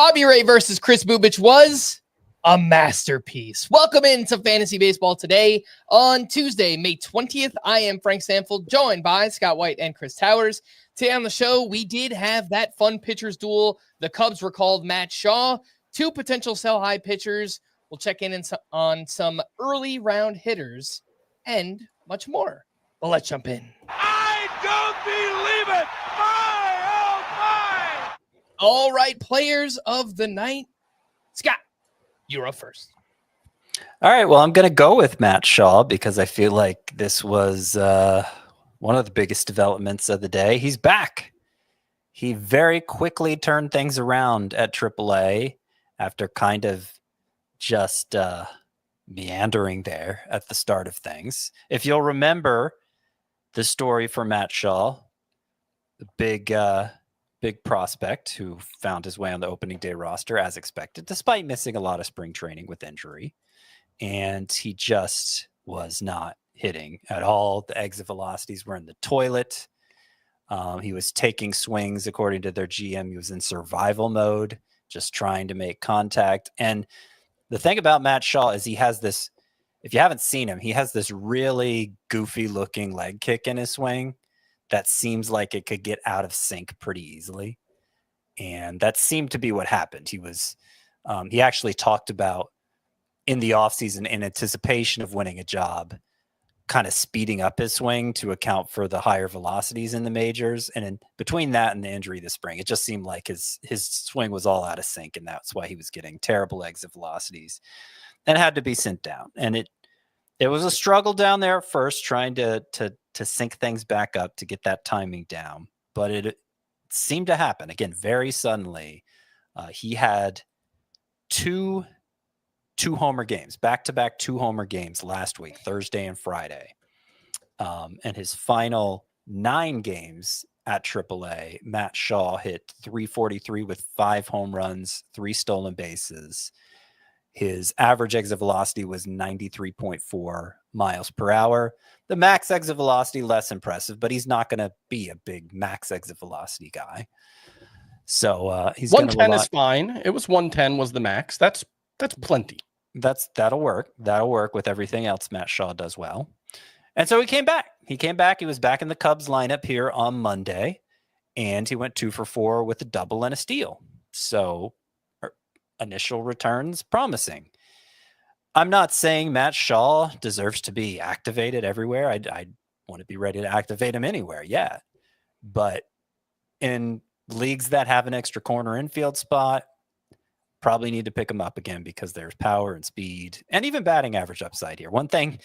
Robbie Ray versus Kris Bubic was a masterpiece. Welcome into Fantasy Baseball today on Tuesday, May 20th. I am Frank Stampfl, joined by Scott White and Chris Towers. Today on the show, we did have that fun pitchers duel. The Cubs recalled Matt Shaw, two potential sell-high pitchers. We'll check in on some early round hitters and much more. Well, let's jump in. I don't believe it! My, oh my! All right, players of the night. Scott, you're up first. All right, well, I'm going to go with Matt Shaw because I feel like this was one of the biggest developments of the day. He's back. He very quickly turned things around at AAA after kind of just meandering there at the start of things. If you'll remember the story for Matt Shaw, the big prospect who found his way on the opening day roster as expected, despite missing a lot of spring training with injury. And he just was not hitting at all. The exit velocities were in the toilet. He was taking swings, according to their GM. He was in survival mode, just trying to make contact. And the thing about Matt Shaw is he has this, if you haven't seen him, he has this really goofy looking leg kick in his swing that seems like it could get out of sync pretty easily. And that seemed to be what happened. He actually talked about in the offseason, in anticipation of winning a job, kind of speeding up his swing to account for the higher velocities in the majors. And in between that and the injury this spring, it just seemed like his swing was all out of sync. And that's why he was getting terrible exit velocities and had to be sent down. And it was a struggle down there at first, trying to sync things back up to get that timing down. But it seemed to happen again very suddenly. He had two homer games, back-to-back 2-homer games last week, Thursday and Friday. And his final 9 games at AAA, Matt Shaw hit .343 with 5 home runs, 3 stolen bases. His average exit velocity was 93.4 miles per hour. The max exit velocity, less impressive, but he's not going to be a big max exit velocity guy. So he's 110 is fine. It was 110 was the max. That's plenty. That'll work. That'll work with everything else Matt Shaw does well. And so he came back. He was back in the Cubs lineup here on Monday, and he went 2 for 4 with a double and a steal. So initial returns promising. I'm not saying Matt Shaw deserves to be activated everywhere. I want to be ready to activate him anywhere. Yeah. But in leagues that have an extra corner infield spot, probably need to pick him up again because there's power and speed and even batting average upside here. One thing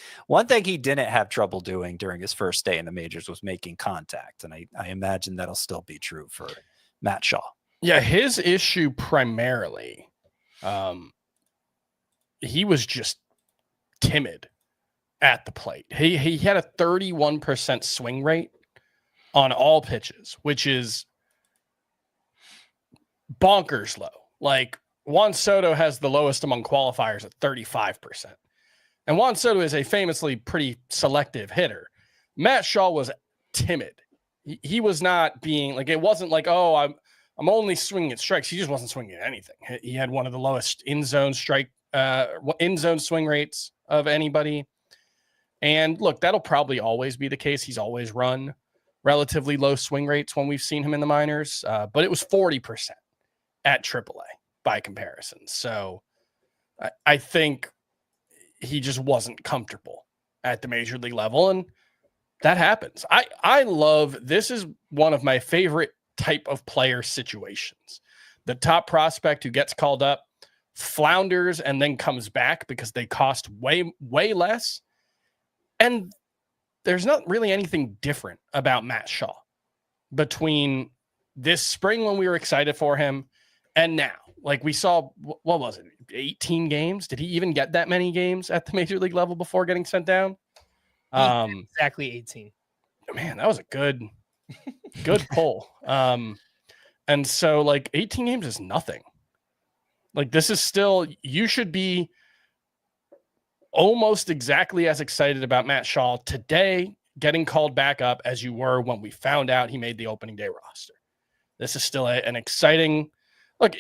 he didn't have trouble doing during his first day in the majors was making contact. And I imagine that'll still be true for Matt Shaw. Yeah. His issue primarily, he was just timid at the plate. He had a 31% swing rate on all pitches, which is bonkers low. Like, Juan Soto has the lowest among qualifiers at 35%. And Juan Soto is a famously pretty selective hitter. Matt Shaw was timid. He was not being like, it wasn't like, oh, I'm only swinging at strikes. He just wasn't swinging at anything. He had one of the lowest in-zone swing rates of anybody. And look, that'll probably always be the case. He's always run relatively low swing rates when we've seen him in the minors. But it was 40% at AAA by comparison. So I think he just wasn't comfortable at the major league level. And that happens. I love, this is one of my favorite type of player situations. The top prospect who gets called up, flounders, and then comes back because they cost way less. And there's not really anything different about Matt Shaw between this spring when we were excited for him and now. Like, we saw, what was it, 18 games? Did he even get that many games at the major league level before getting sent down? Exactly 18. Man, that was a good pull. And so, like, 18 games is nothing. Like, this is still, you should be almost exactly as excited about Matt Shaw today getting called back up as you were when we found out he made the opening day roster. This is still an exciting look.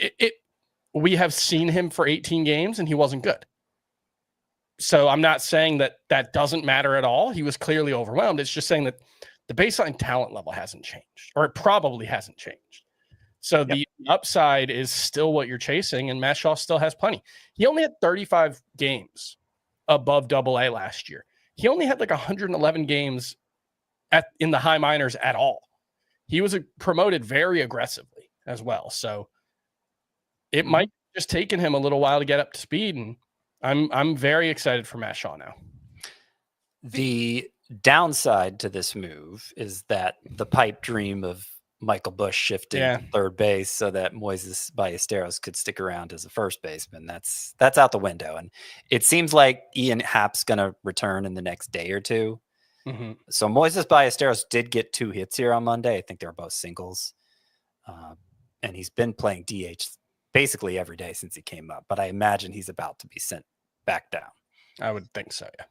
we have seen him for 18 games and he wasn't good. So I'm not saying that doesn't matter at all. He was clearly overwhelmed. It's just saying that the baseline talent level hasn't changed, or it probably hasn't changed. So the upside is still what you're chasing, and Matt Shaw still has plenty. He only had 35 games above AA last year. He only had like 111 games in the high minors at all. He was promoted very aggressively as well. So it might just taken him a little while to get up to speed, and I'm very excited for Matt Shaw now. The downside to this move is that the pipe dream of Michael Busch shifting to third base so that Moises Ballesteros could stick around as a first baseman, that's out the window. And it seems like Ian Happ's going to return in the next day or two. Mm-hmm. So Moises Ballesteros did get 2 hits here on Monday. I think they were both singles. And he's been playing DH basically every day since he came up. But I imagine he's about to be sent back down. I would think so, yeah.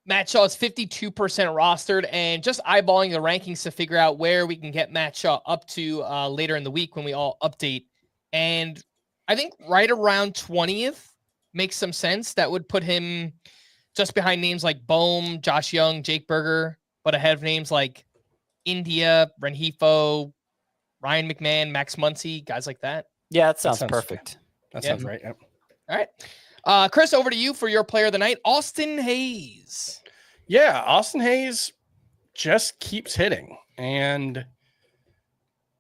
Matt Shaw is 52% rostered, and just eyeballing the rankings to figure out where we can get Matt Shaw up to later in the week when we all update. And I think right around 20th makes some sense. That would put him just behind names like Bohm, Josh Young, Jake Berger, but ahead of names like India, Rengifo, Ryan McMahon, Max Muncy, guys like that. Yeah, that sounds perfect. That sounds right. Yep. All right. Chris, over to you for your player of the night, Austin Hayes. Yeah, Austin Hayes just keeps hitting. And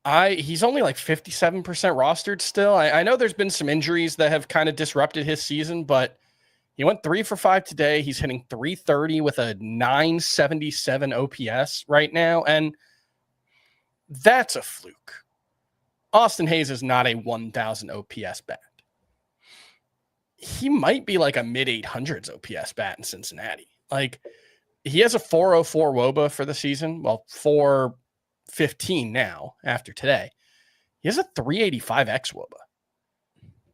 he's only like 57% rostered still. I know there's been some injuries that have kind of disrupted his season, but he went 3 for 5 today. He's hitting .330 with a .977 OPS right now. And that's a fluke. Austin Hayes is not a 1,000 OPS bat. He might be like a mid-800s OPS bat in Cincinnati. Like, he has a 404 WOBA for the season. Well, 415 now after today. He has a 385 xWOBA.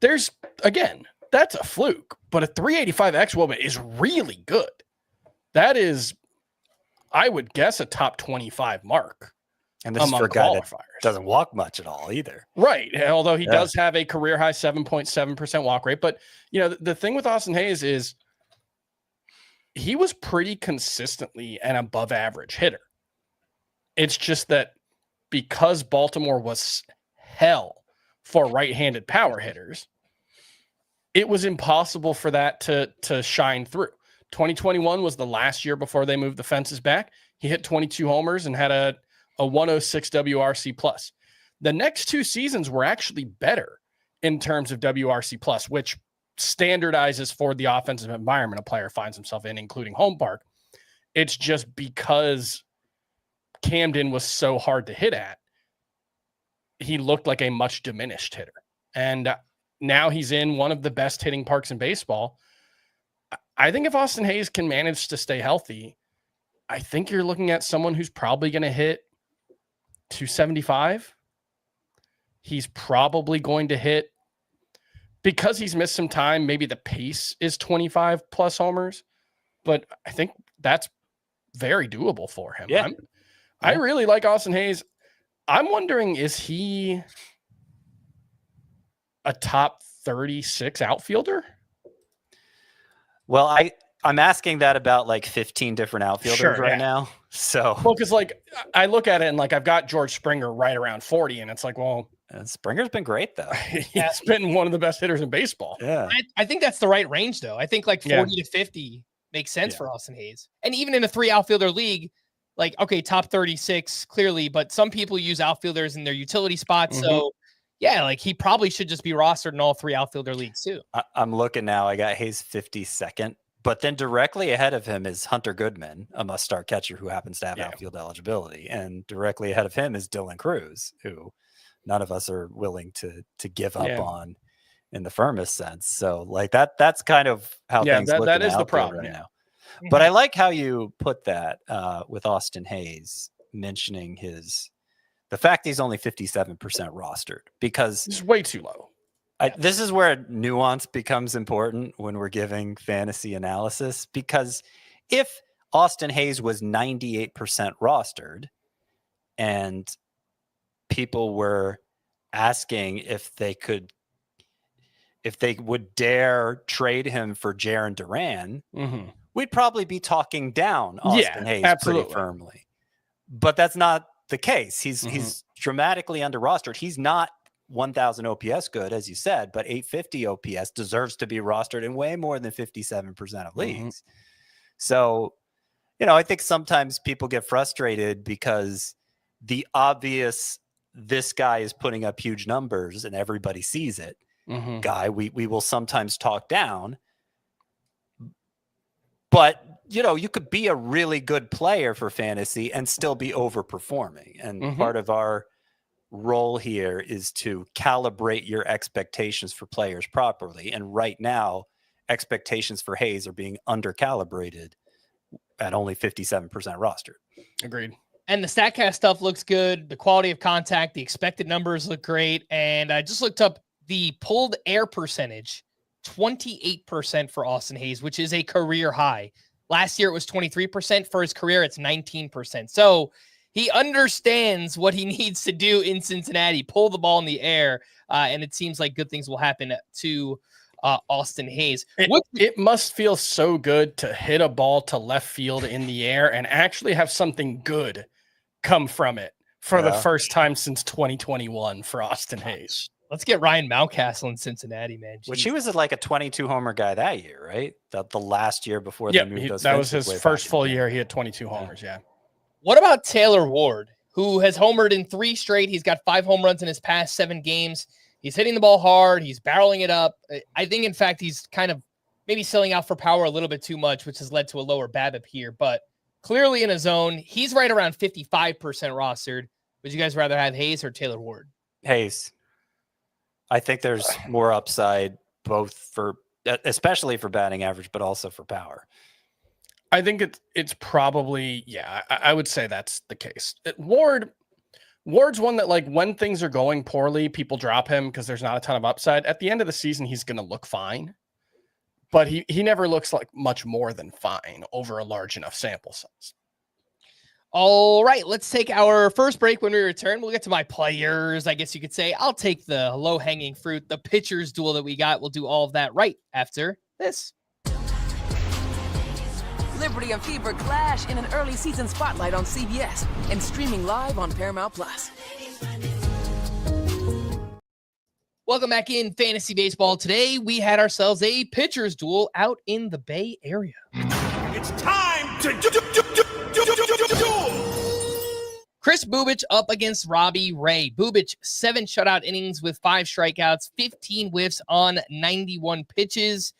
There's, again, that's a fluke, but a 385 xWOBA is really good. That is, I would guess, a top 25 mark. And this is for a guy that doesn't walk much at all either. Right. Although he does have a career high 7.7% walk rate. But, you know, the thing with Austin Hayes is he was pretty consistently an above average hitter. It's just that because Baltimore was hell for right-handed power hitters, it was impossible for that to shine through. 2021 was the last year before they moved the fences back. He hit 22 homers and had a 106 WRC plus. The next 2 seasons were actually better in terms of WRC plus, which standardizes for the offensive environment a player finds himself in, including home park. It's just because Camden was so hard to hit at, he looked like a much diminished hitter. And now he's in one of the best hitting parks in baseball. I think if Austin Hayes can manage to stay healthy, I think you're looking at someone who's probably going to hit 275. He's probably going to hit, because he's missed some time, maybe the pace is 25 plus homers, but I think that's very doable for him. Yeah. I really like Austin Hayes. I'm wondering, is he a top 36 outfielder? Well, I'm asking that about like 15 different outfielders now. So, well, because like I look at it and like I've got George Springer right around 40, and it's like, well, Springer's been great though. He's been one of the best hitters in baseball. Yeah, I think that's the right range though. I think like 40 to 50 makes sense for Austin Hayes. And even in a 3 outfielder league, like, okay, top 36 clearly, but some people use outfielders in their utility spots. Mm-hmm. So yeah, like he probably should just be rostered in all 3 outfielder leagues too. I'm looking now. I got Hayes 52nd. But then directly ahead of him is Hunter Goodman, a must-start catcher who happens to have outfield eligibility. And directly ahead of him is Dylan Cruz, who none of us are willing to give up on in the firmest sense. So like that's kind of how things look. That is the problem right now. But I like how you put that with Austin Hayes, mentioning the fact he's only 57% rostered, because it's way too low. This is where nuance becomes important when we're giving fantasy analysis, because if Austin Hayes was 98% rostered and people were asking if they could if they would dare trade him for Jarren Duran, Mm-hmm. we'd probably be talking down Austin Hayes absolutely. pretty firmly. But that's not the case. He's dramatically under rostered. He's not 1,000 OPS good, as you said, but 850 OPS deserves to be rostered in way more than 57% of leagues. So, I think sometimes people get frustrated because the obvious, this guy is putting up huge numbers and everybody sees it. Guy, we will sometimes talk down. But, you could be a really good player for fantasy and still be overperforming. And part of our role here is to calibrate your expectations for players properly. And right now, expectations for Hayes are being undercalibrated at only 57% rostered. Agreed. And the StatCast stuff looks good. The quality of contact, the expected numbers look great. And I just looked up the pulled air percentage, 28% for Austin Hayes, which is a career high. Last year, it was 23%. For his career, it's 19%. So he understands what he needs to do in Cincinnati, pull the ball in the air. And it seems like good things will happen to Austin Hayes. It must feel so good to hit a ball to left field in the air and actually have something good come from it for the first time since 2021 for Austin Hayes. Let's get Ryan Mountcastle in Cincinnati, man. Which he was like a 22 homer guy that year, right? The last year before they moved those. That was his first full year. He had 22 homers. Yeah. What about Taylor Ward, who has homered in 3 straight? He's got 5 home runs in his past 7 games. He's hitting the ball hard. He's barreling it up. I think, in fact, he's kind of maybe selling out for power a little bit too much, which has led to a lower BABIP here. But clearly in a zone, he's right around 55% rostered. Would you guys rather have Hayes or Taylor Ward? Hayes. I think there's more upside, especially for batting average, but also for power. I think it's probably, I would say that's the case. Ward's one that, like, when things are going poorly, people drop him because there's not a ton of upside. At the end of the season, he's going to look fine, but he never looks like much more than fine over a large enough sample size. All right, let's take our first break. When we return, we'll get to my players, I guess you could say. I'll take the low-hanging fruit, the pitchers duel that we got. We'll do all of that right after this. Liberty and Fever clash in an early season spotlight on CBS and streaming live on Paramount Plus. Welcome back in Fantasy Baseball. Today, we had ourselves a pitchers duel out in the Bay Area. It's time to duel. Kris Bubic up against Robbie Ray. Bubic, 7 shutout innings with 5 strikeouts, 15 whiffs on 91 pitches.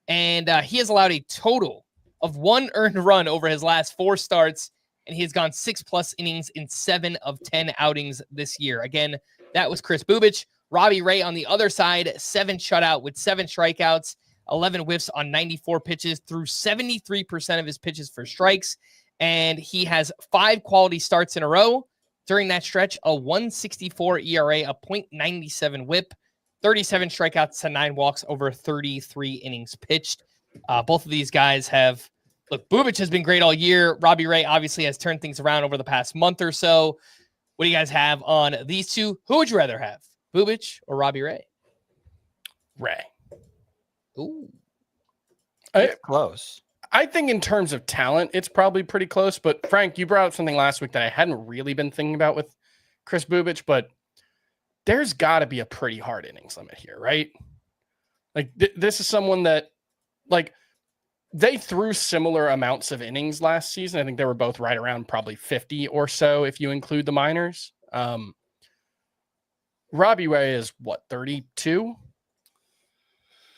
And he has allowed a total of 1 earned run over his last 4 starts. And he has gone 6+ innings in 7 of 10 outings this year. Again, that was Kris Bubic. Robbie Ray on the other side, 7 shutout with 7 strikeouts, 11 whiffs on 94 pitches, threw 73% of his pitches for strikes. And he has 5 quality starts in a row. During that stretch, a 1.64 ERA, a .97 whip, 37 strikeouts to 9 walks over 33 innings pitched. Both of these guys have, Bubic has been great all year. Robbie Ray obviously has turned things around over the past month or so. What do you guys have on these two? Who would you rather have, Bubic or Robbie Ray? Ray. Ooh. It's close. I think in terms of talent, it's probably pretty close. But Frank, you brought up something last week that I hadn't really been thinking about with Kris Bubic, but there's got to be a pretty hard innings limit here, right? Like this is someone that, like, they threw similar amounts of innings last season. I think they were both right around probably 50 or so if you include the minors. Robbie Ray is what, 32?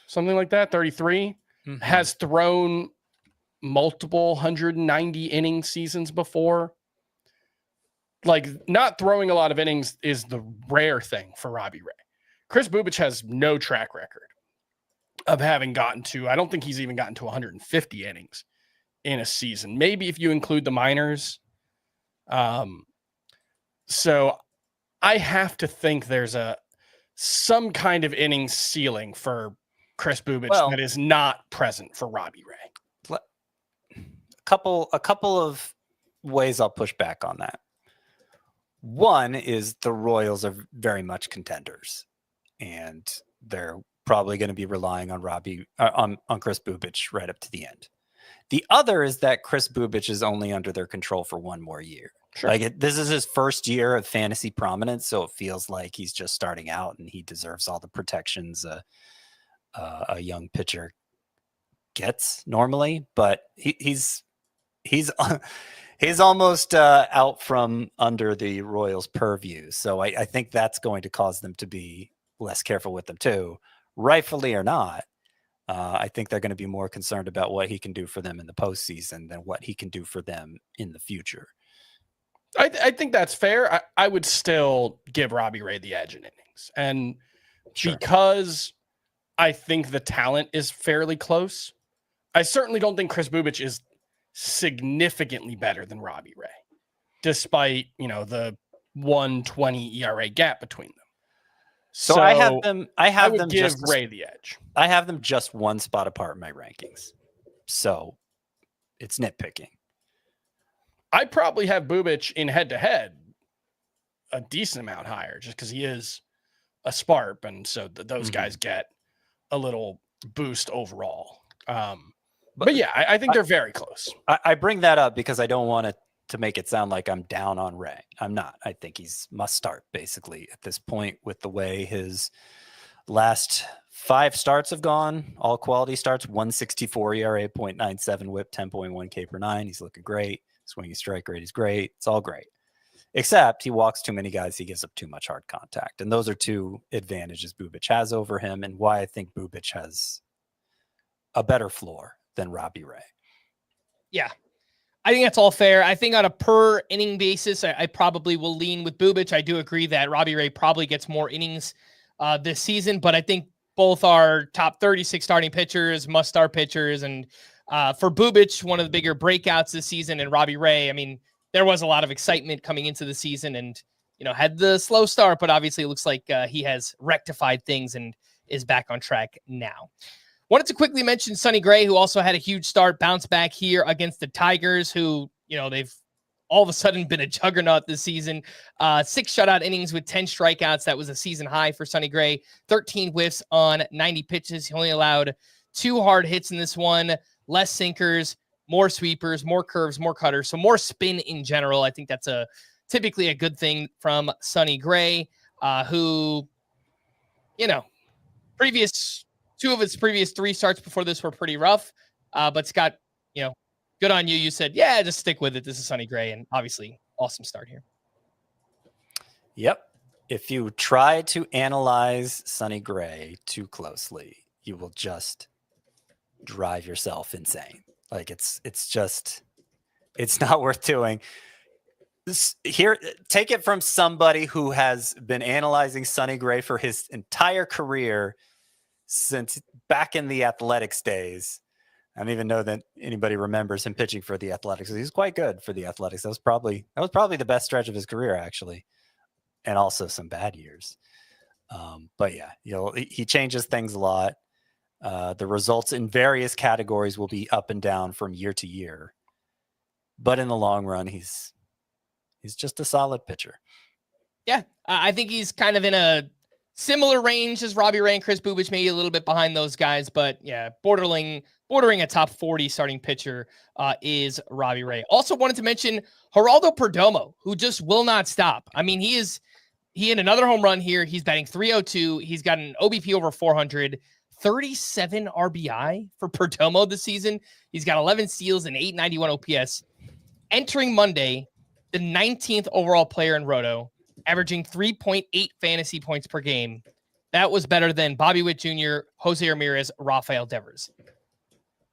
Something like that, 33. Mm-hmm. Has thrown multiple 190 inning seasons before. Like, not throwing a lot of innings is the rare thing for Robbie Ray. Kris Bubic has no track record of having gotten to, I don't think he's even gotten to 150 innings in a season. Maybe if you include the minors. So I have to think there's some kind of inning ceiling for Kris Bubic that is not present for Robbie Ray. A couple of ways I'll push back on that. One is the Royals are very much contenders, and they're probably going to be relying on on Kris Bubic right up to the end. The other is that Kris Bubic is only under their control for one more year. Sure. Like this is his first year of fantasy prominence, so it feels like he's just starting out, and he deserves all the protections a young pitcher gets normally. But he's almost out from under the Royals' purview, so I think that's going to cause them to be less careful with them too, rightfully or not. I think they're going to be more concerned about what he can do for them in the postseason than what he can do for them in the future. I think that's fair. I would still give Robbie Ray the edge in innings. And Sure. because I think the talent is fairly close, I certainly don't think Kris Bubic is significantly better than Robbie Ray, despite, the 1.20 ERA gap between them. So I have would them give just Ray the edge. I have them just one spot apart in my rankings. So it's nitpicking. I probably have Bubic in head-to-head a decent amount higher just because he is a Sparp, and so those guys get a little boost overall. But yeah, I think they're very close. I bring that up because I don't want to make it sound like I'm down on Ray. I'm not. I think he's must start basically at this point with the way his last 5 starts have gone. All quality starts, 164 ERA, 0.97 whip, 10.1 K per 9. He's looking great. Swinging strike rate is great. It's all great. Except he walks too many guys. He gives up too much hard contact. And those are 2 advantages Bubic has over him, and why I think Bubic has a better floor than Robbie Ray. Yeah, I think that's all fair. I think on a per inning basis, I probably will lean with Bubic. I do agree that Robbie Ray probably gets more innings this season, but I think both are top 36 starting pitchers, must-start pitchers, and for Bubic, one of the bigger breakouts this season, and Robbie Ray, I mean, there was a lot of excitement coming into the season and, had the slow start, but obviously it looks like he has rectified things and is back on track now. Wanted to quickly mention Sonny Gray, who also had a huge start, bounce back here against the Tigers, who, they've all of a sudden been a juggernaut this season. 6 shutout innings with 10 strikeouts. That was a season high for Sonny Gray. 13 whiffs on 90 pitches. He only allowed 2 hard hits in this one. Less sinkers, more sweepers, more curves, more cutters, so more spin in general. I think that's typically a good thing from Sonny Gray, who, 2 of his previous 3 starts before this were pretty rough. But Scott, good on you. You said, yeah, just stick with it. This is Sonny Gray, and obviously awesome start here. Yep. If you try to analyze Sonny Gray too closely, you will just drive yourself insane. Like it's not worth doing. Here, take it from somebody who has been analyzing Sonny Gray for his entire career since back in the Athletics days. I don't even know that anybody remembers him pitching for the Athletics. He's quite good for the Athletics. That was probably the best stretch of his career, actually, and also some bad years. But yeah, he changes things a lot. The results in various categories will be up and down from year to year, but in the long run, he's just a solid pitcher. Yeah, I think he's kind of in a similar range as Robbie Ray and Kris Bubic, maybe a little bit behind those guys, but yeah, bordering a top 40 starting pitcher is Robbie Ray. Also wanted to mention Geraldo Perdomo, who just will not stop. I mean, he had another home run here. He's batting .302. He's got an OBP over 400. 37 RBI for Perdomo this season. He's got 11 steals and 891 OPS. Entering Monday, the 19th overall player in Roto, averaging 3.8 fantasy points per game. That was better than Bobby Witt Jr., Jose Ramirez, Rafael Devers.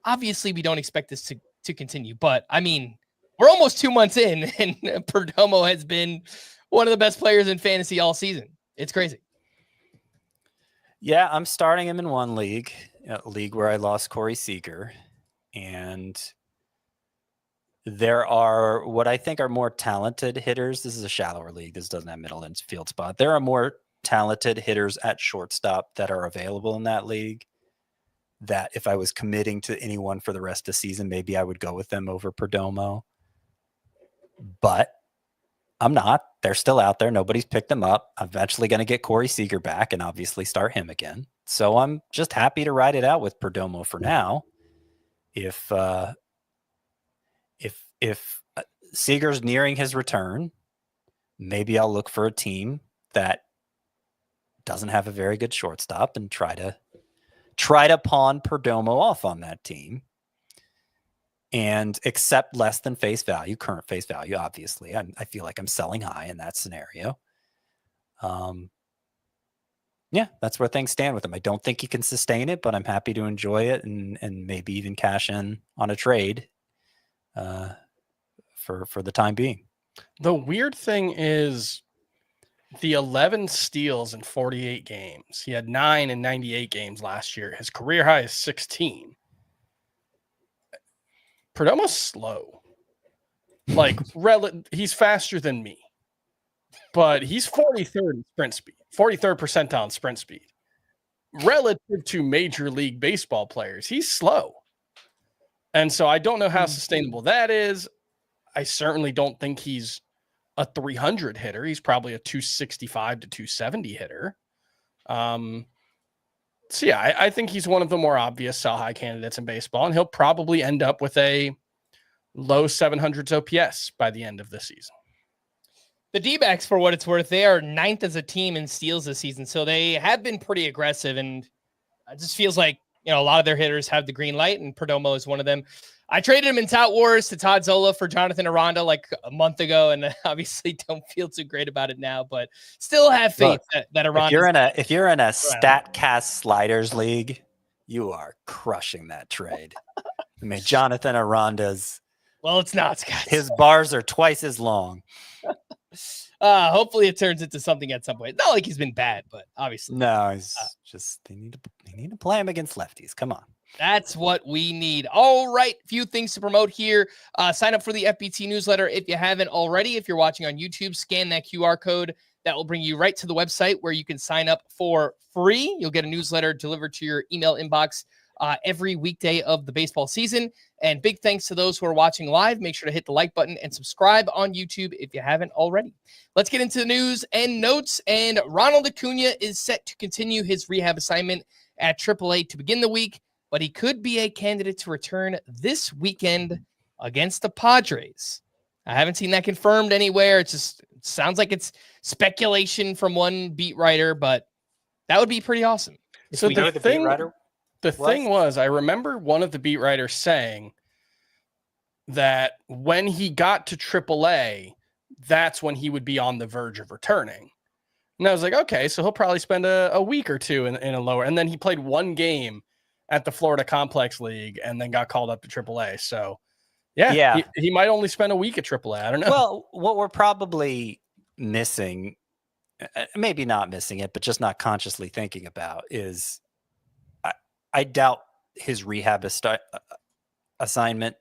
Obviously, we don't expect this to continue, but I mean, we're almost 2 months in, and Perdomo has been one of the best players in fantasy all season. It's crazy. Yeah, I'm starting him in one league, a league where I lost Corey Seager, and there are what I think are more talented hitters. This is a shallower league. This doesn't have middle infield spot. There are more talented hitters at shortstop that are available in that league that if I was committing to anyone for the rest of the season, maybe I would go with them over Perdomo. But I'm not. They're still out there. Nobody's picked them up. I'm eventually going to get Corey Seager back and obviously start him again. So I'm just happy to ride it out with Perdomo for now. If Seager's nearing his return, maybe I'll look for a team that doesn't have a very good shortstop and try to pawn Perdomo off on that team and accept less than current face value. Obviously, I feel like I'm selling high in that scenario. Yeah, that's where things stand with him. I don't think he can sustain it, but I'm happy to enjoy it and maybe even cash in on a trade for the time being. The weird thing is the 11 steals in 48 games. He had 9 in 98 games last year. His career high is 16. Perdomo's slow. Like, he's faster than me. But he's 43rd in sprint speed, 43rd percentile in sprint speed. Relative to Major League Baseball players, he's slow. And so I don't know how sustainable that is. I certainly don't think he's a 300 hitter. He's probably a 265 to 270 hitter. So yeah, I think he's one of the more obvious sell high candidates in baseball, and he'll probably end up with a low 700s OPS by the end of the season. The D-backs, for what it's worth, they are 9th as a team in steals this season, so they have been pretty aggressive, and it just feels like, a lot of their hitters have the green light, and Perdomo is one of them. I traded him in Tout Wars to Todd Zola for Jonathan Aranda like a month ago, and obviously don't feel too great about it now, but still have faith that Aranda. If you're in a StatCast sliders league, you are crushing that trade. I mean, Jonathan Aranda's. Well, it's not, Scott. His bars are twice as long. Hopefully it turns into something at some point. Not like he's been bad, but obviously. No, he's just they need to play him against lefties. Come on. That's what we need. All right. Few things to promote here. Sign up for the FBT newsletter if you haven't already. If you're watching on YouTube, scan that QR code. That will bring you right to the website where you can sign up for free. You'll get a newsletter delivered to your email inbox every weekday of the baseball season. And big thanks to those who are watching live. Make sure to hit the like button and subscribe on YouTube if you haven't already. Let's get into the news and notes. And Ronald Acuña is set to continue his rehab assignment at AAA to begin the week, but he could be a candidate to return this weekend against the Padres. I haven't seen that confirmed anywhere. It sounds like it's speculation from one beat writer, but that would be pretty awesome. So the thing was, I remember one of the beat writers saying that when he got to AAA, that's when he would be on the verge of returning. And I was like, okay, so he'll probably spend a week or two in a lower. And then he played one game at the Florida Complex League and then got called up to AAA. So, yeah. He might only spend a week at AAA. I don't know. Well, what we're probably missing, maybe not missing it, but just not consciously thinking about is I doubt his rehab assignment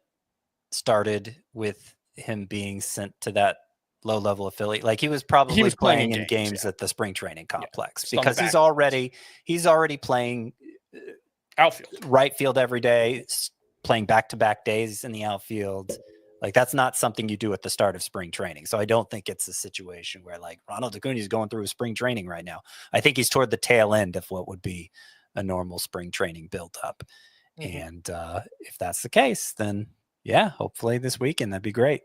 started with him being sent to that low-level affiliate. Like he was probably playing in games at the spring training complex because he's already playing outfield, right field every day, playing back-to-back days in the outfield. Like that's not something you do at the start of spring training. So I don't think it's a situation where like Ronald Acuña is going through his spring training right now. I think he's toward the tail end of what would be a normal spring training build-up. Mm-hmm. And if that's the case, then yeah, hopefully this weekend, that'd be great.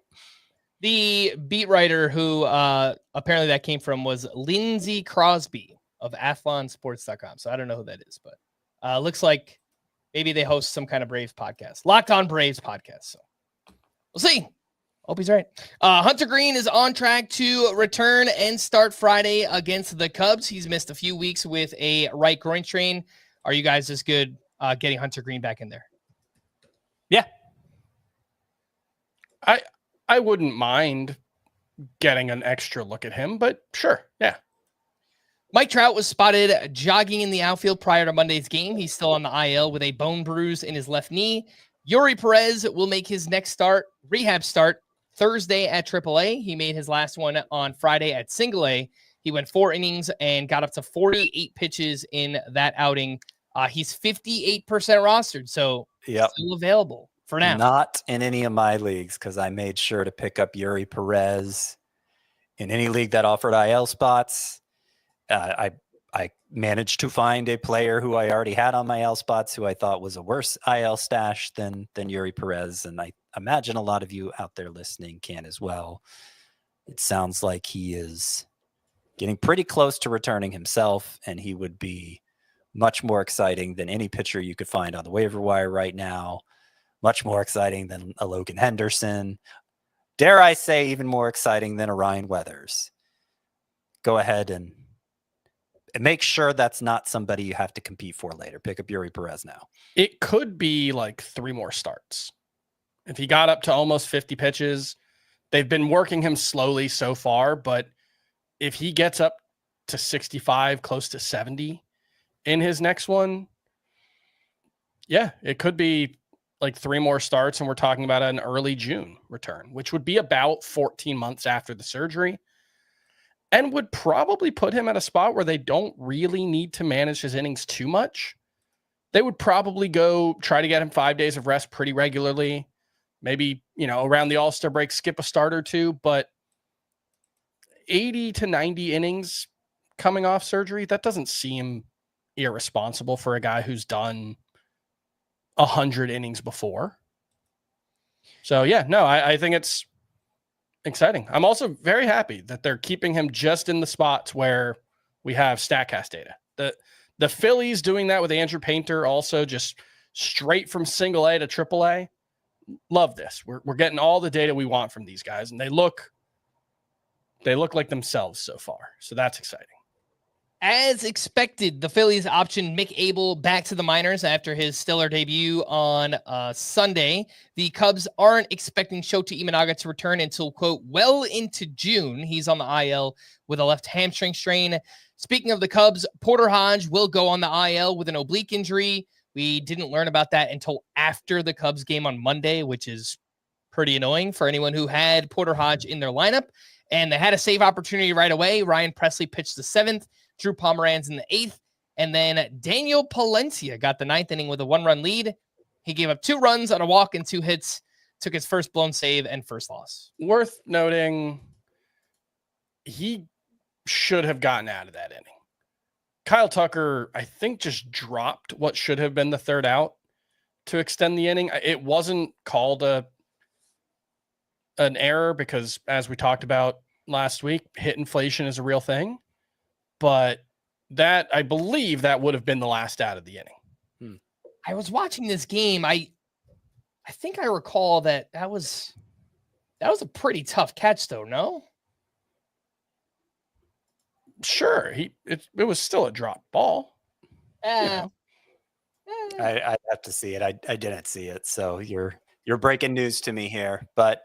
The beat writer who apparently that came from was Lindsey Crosby of athlonsports.com. So I don't know who that is, but looks like maybe they host some kind of Braves podcast. Locked On Braves podcast. So we'll see. Hope he's right. Hunter Green is on track to return and start Friday against the Cubs. He's missed a few weeks with a right groin strain. Are you guys as good getting Hunter Green back in there? Yeah. I wouldn't mind getting an extra look at him, but sure. Yeah. Mike Trout was spotted jogging in the outfield prior to Monday's game. He's still on the IL with a bone bruise in his left knee. Yuri Perez will make his next rehab start Thursday at AAA. He made his last one on Friday at Single A. He went 4 innings and got up to 48 pitches in that outing. He's 58% rostered, so still available for now. Not in any of my leagues because I made sure to pick up Yuri Perez in any league that offered IL spots. I I managed to find a player who I already had on my IL spots who I thought was a worse IL stash than Yuri Perez. And I imagine a lot of you out there listening can as well. It sounds like he is getting pretty close to returning himself, and he would be much more exciting than any pitcher you could find on the waiver wire right now. Much more exciting than a Logan Henderson. Dare I say even more exciting than a Ryan Weathers. Go ahead and make sure that's not somebody you have to compete for later. Pick up Yuri Perez now. It could be like 3 more starts. If he got up to almost 50 pitches, they've been working him slowly so far, but if he gets up to 65, close to 70 in his next one, yeah, it could be like 3 more starts, and we're talking about an early June return, which would be about 14 months after the surgery, and would probably put him at a spot where they don't really need to manage his innings too much. They would probably go try to get him 5 days of rest pretty regularly. Maybe, around the All-Star break, skip a start or two, but 80 to 90 innings coming off surgery, that doesn't seem irresponsible for a guy who's done 100 innings before. So yeah, no, I think it's exciting. I'm also very happy that they're keeping him just in the spots where we have StatCast data. The Phillies doing that with Andrew Painter, also just straight from single A to triple A. Love this. We're getting all the data we want from these guys, and they look like themselves so far. So that's exciting. As expected, the Phillies optioned Mick Abel back to the minors after his stellar debut on Sunday. The Cubs aren't expecting Shota Imanaga to return until, quote, well into June. He's on the IL with a left hamstring strain. Speaking of the Cubs, Porter Hodge will go on the IL with an oblique injury. We didn't learn about that until after the Cubs game on Monday, which is pretty annoying for anyone who had Porter Hodge in their lineup. And they had a save opportunity right away. Ryan Presley pitched the 7th. Drew Pomeranz in the 8th, and then Daniel Palencia got the 9th inning with a 1-run lead. He gave up 2 runs on a walk and 2 hits, took his first blown save and first loss. Worth noting, he should have gotten out of that inning. Kyle Tucker, I think, just dropped what should have been the 3rd out to extend the inning. It wasn't called an error because, as we talked about last week, hit inflation is a real thing. But that, I believe that would have been the last out of the inning. I was watching this game. I think I recall that was a pretty tough catch, though, no? Sure. It was still a drop ball. I'd have to see it. I didn't see it. So you're breaking news to me here. But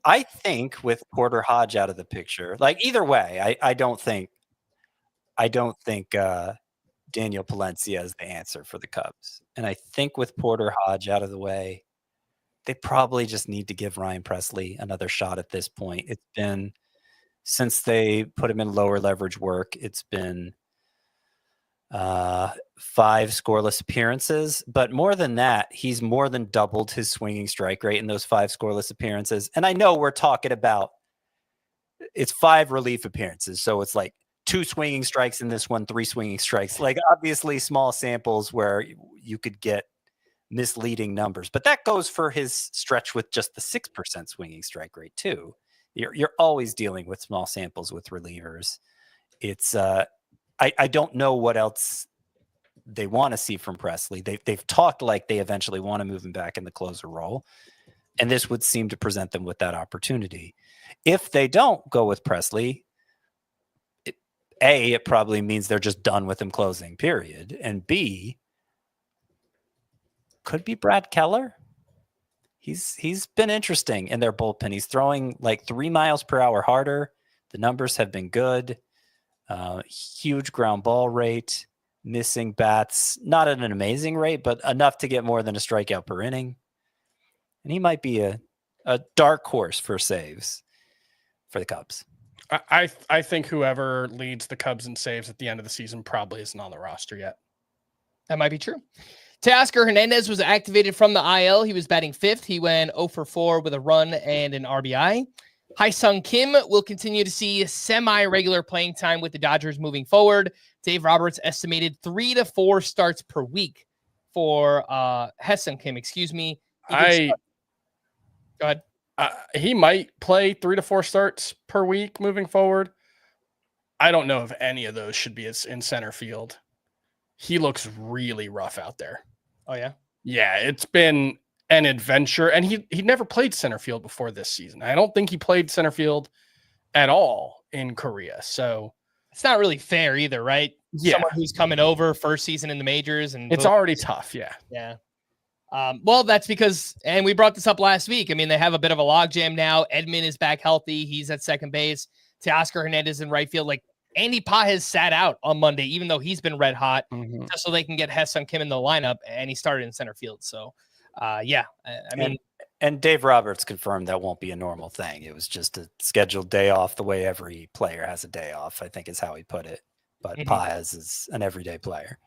I think with Porter Hodge out of the picture, like either way, I don't think Daniel Palencia is the answer for the Cubs. And I think with Porter Hodge out of the way, they probably just need to give Ryan Presley another shot at this point. It's been, since they put him in lower leverage work, it's been 5 scoreless appearances, but more than that, he's more than doubled his swinging strike rate in those 5 scoreless appearances. And I know we're talking about, it's 5 relief appearances. So it's like 2 swinging strikes in this one, 3 swinging strikes, like obviously small samples where you could get misleading numbers, but that goes for his stretch with just the 6% swinging strike rate too. You're always dealing with small samples with relievers. It's, I don't know what else they want to see from Presley. They've talked like they eventually want to move him back in the closer role, and this would seem to present them with that opportunity. If they don't go with Presley, it probably means they're just done with him closing, period. And B, could be Brad Keller. He's been interesting in their bullpen. He's throwing like 3 miles per hour harder. The numbers have been good. Huge ground ball rate, missing bats, not at an amazing rate, but enough to get more than a strikeout per inning. And he might be a dark horse for saves for the Cubs. I think whoever leads the Cubs in saves at the end of the season probably isn't on the roster yet. That might be true. Teoscar Hernandez was activated from the IL. He was batting 5th. He went 0 for 4 with a run and an RBI. Ha-Seong Kim will continue to see semi-regular playing time with the Dodgers moving forward. Dave Roberts estimated 3 to 4 starts per week for Ha-Seong Kim. Excuse me. Go ahead. He might play 3 to 4 starts per week moving forward. I don't know if any of those should be in center field. He looks really rough out there. Oh, yeah? Yeah, it's been an adventure. And he never played center field before this season. I don't think he played center field at all in Korea. So it's not really fair either, right? Yeah. Someone who's coming over first season in the majors. And it's already tough. Yeah. Yeah. Well, that's because, and we brought this up last week. I mean, they have a bit of a logjam now. Edman is back healthy. He's at second base. Teoscar Hernandez in right field. Like, Andy Pa has sat out on Monday, even though he's been red hot, just so they can get Ha-Seong Kim in the lineup, and he started in center field. So, yeah, I mean. And Dave Roberts confirmed that won't be a normal thing. It was just a scheduled day off the way every player has a day off, I think is how he put it. But Paez is an everyday player.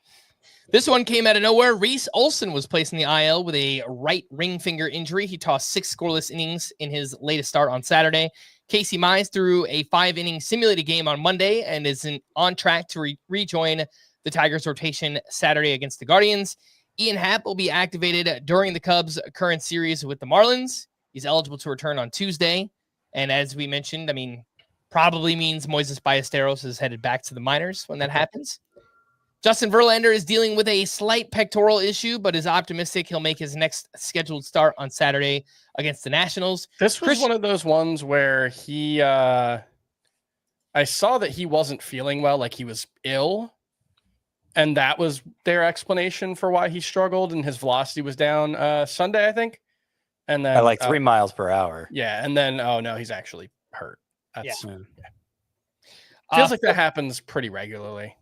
This one came out of nowhere. Reese Olson was placed in the IL with a right ring finger injury. He tossed 6 scoreless innings in his latest start on Saturday. Casey Mize threw a 5-inning simulated game on Monday and is on track to rejoin the Tigers rotation Saturday against the Guardians. Ian Happ will be activated during the Cubs' current series with the Marlins. He's eligible to return on Tuesday. And as we mentioned, I mean, probably means Moises Ballesteros is headed back to the minors when that happens. Justin Verlander is dealing with a slight pectoral issue, but is optimistic he'll make his next scheduled start on Saturday against the Nationals. This was one of those ones where I saw that he wasn't feeling well, like he was ill. And that was their explanation for why he struggled and his velocity was down Sunday, I think. And then By like 3 miles per hour. Yeah. And then, oh no, he's actually hurt. Feels like that happens pretty regularly.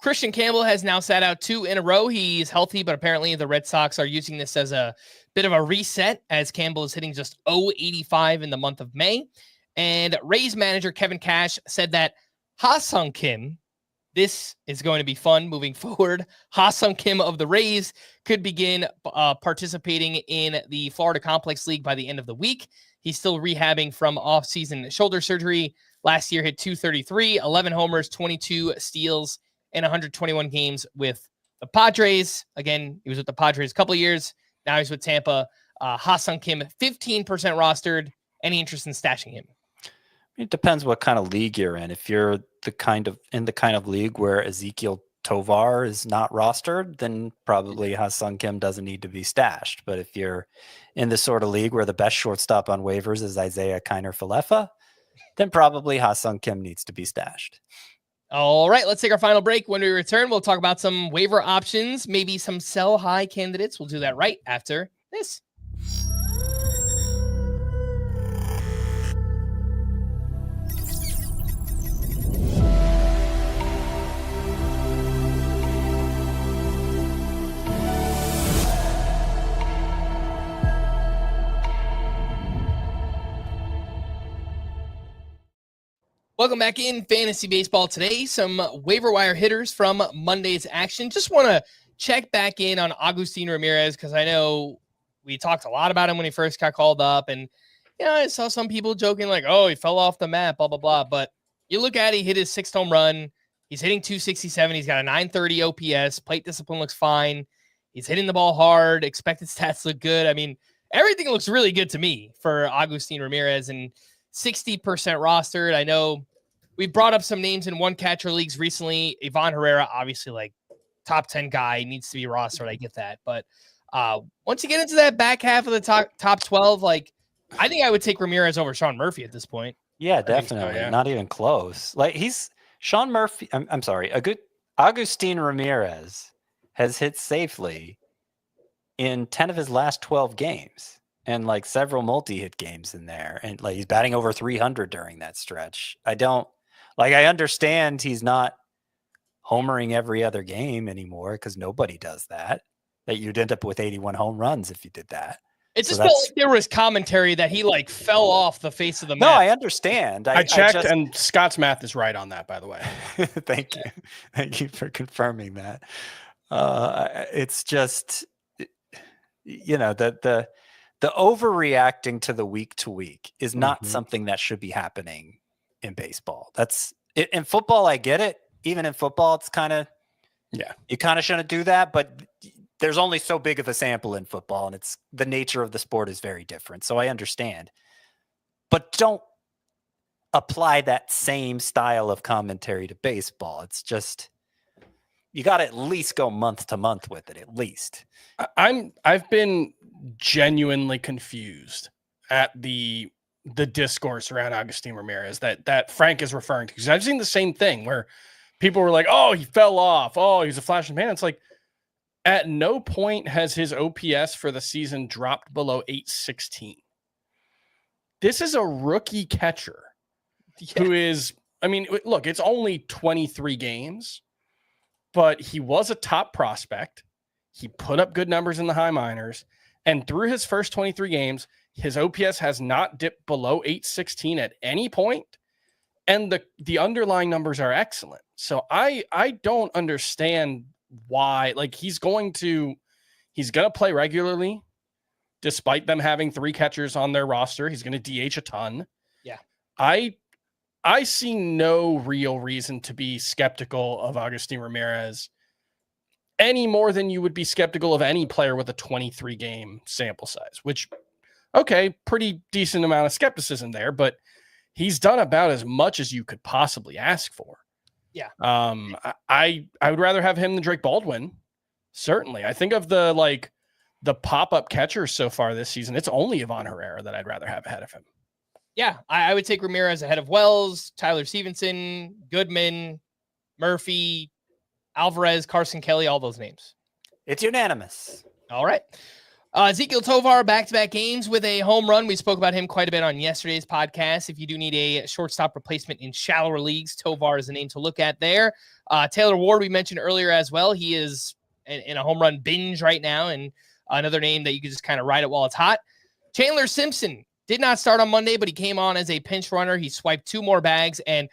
Christian Campbell has now sat out 2 in a row. He's healthy, but apparently the Red Sox are using this as a bit of a reset as Campbell is hitting just .085 in the month of May. And Rays manager Kevin Cash said that Ha-Seong Kim, this is going to be fun moving forward. Ha-Seong Kim of the Rays could begin participating in the Florida Complex League by the end of the week. He's still rehabbing from off-season shoulder surgery. Last year hit .233, 11 homers, 22 steals, and 121 games with the Padres. Again, he was with the Padres a couple of years. Now he's with Tampa. Ha-Seong Kim, 15% rostered. Any interest in stashing him? It depends what kind of league you're in. If you're in the kind of league where Ezekiel Tovar is not rostered, then probably Ha-Seong Kim doesn't need to be stashed. But if you're in the sort of league where the best shortstop on waivers is Isaiah Kiner-Falefa, then probably Ha-Seong Kim needs to be stashed. All right, let's take our final break. When we return, we'll talk about some waiver options, maybe some sell high candidates. We'll do that right after this. Welcome back in Fantasy Baseball today. Some waiver wire hitters from Monday's action. Just want to check back in on Agustin Ramirez because I know we talked a lot about him when he first got called up. And, you know, I saw some people joking like, oh, he fell off the map, blah, blah, blah. But you look at it, he hit his 6th home run. He's hitting .267. He's got a .930 OPS. Plate discipline looks fine. He's hitting the ball hard. Expected stats look good. I mean, everything looks really good to me for Agustin Ramirez. And 60% rostered. I know we brought up some names in one catcher leagues recently. Ivan Herrera, obviously, like top 10 guy, needs to be rostered. I get that. But once you get into that back half of the top 12, like I think I would take Ramirez over Sean Murphy at this point. Yeah, definitely. So, yeah. Not even close. Like he's Sean Murphy. I'm sorry. Agustin Ramirez has hit safely in 10 of his last 12 games. And like several multi-hit games in there. And like he's batting over 300 during that stretch. I understand he's not homering every other game anymore because nobody does that. That you'd end up with 81 home runs if you did that. It just felt like there was commentary that he like fell off the face of the map. No, I understand. I checked and Scott's math is right on that, by the way. Thank you. Thank you for confirming that. It's just, you know, the the overreacting to the week to week is not something that should be happening in baseball. That's it, in football. I get it. Even in football, it's kind of, you kind of shouldn't do that, but there's only so big of a sample in football, and it's the nature of the sport is very different. So I understand, but don't apply that same style of commentary to baseball. It's just, you got to at least go month to month with it, at least. I've been genuinely confused at the discourse around Agustin Ramirez that Frank is referring to, because I've seen the same thing where people were like, "Oh, he fell off. Oh, he's a flash in the pan." It's like, at no point has his OPS for the season dropped below 816. This is a rookie catcher who is, I mean, look, it's only 23 games, but he was a top prospect. He put up good numbers in the high minors, and through his first 23 games, his OPS has not dipped below 816 at any point, and the underlying numbers are excellent. So I don't understand why, like, he's going to play regularly despite them having 3 catchers on their roster. He's going to DH a ton. Yeah. I see no real reason to be skeptical of Agustin Ramirez any more than you would be skeptical of any player with a 23 game sample size, which, okay, pretty decent amount of skepticism there, but he's done about as much as you could possibly ask for. Yeah. I would rather have him than Drake Baldwin. Certainly. I think of the pop-up catchers so far this season, it's only Ivan Herrera that I'd rather have ahead of him. Yeah, I would take Ramirez ahead of Wells, Tyler Stevenson, Goodman, Murphy, Alvarez, Carson Kelly, all those names. It's unanimous. All right. Ezequiel Tovar, back-to-back games with a home run. We spoke about him quite a bit on yesterday's podcast. If you do need a shortstop replacement in shallower leagues, Tovar is a name to look at there. Taylor Ward, we mentioned earlier as well. He is in a home run binge right now, and another name that you can just kind of ride it while it's hot. Chandler Simpson did not start on Monday, but he came on as a pinch runner. He swiped 2 more bags and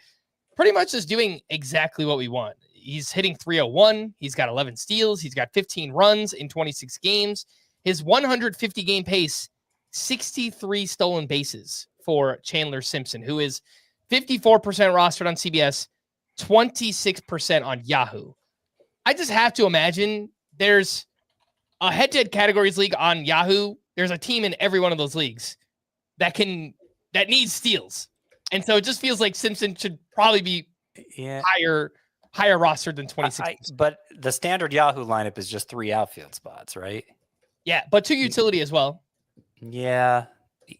pretty much is doing exactly what we want. He's hitting .301. He's got 11 steals. He's got 15 runs in 26 games. His 150 game pace, 63 stolen bases for Chandler Simpson, who is 54% rostered on CBS, 26% on Yahoo. I just have to imagine there's a head-to-head categories league on Yahoo. There's a team in every one of those leagues that needs steals. And so it just feels like Simpson should probably be higher rostered than 26. But the standard Yahoo lineup is just 3 outfield spots, right? Yeah, but 2 utility as well. Yeah,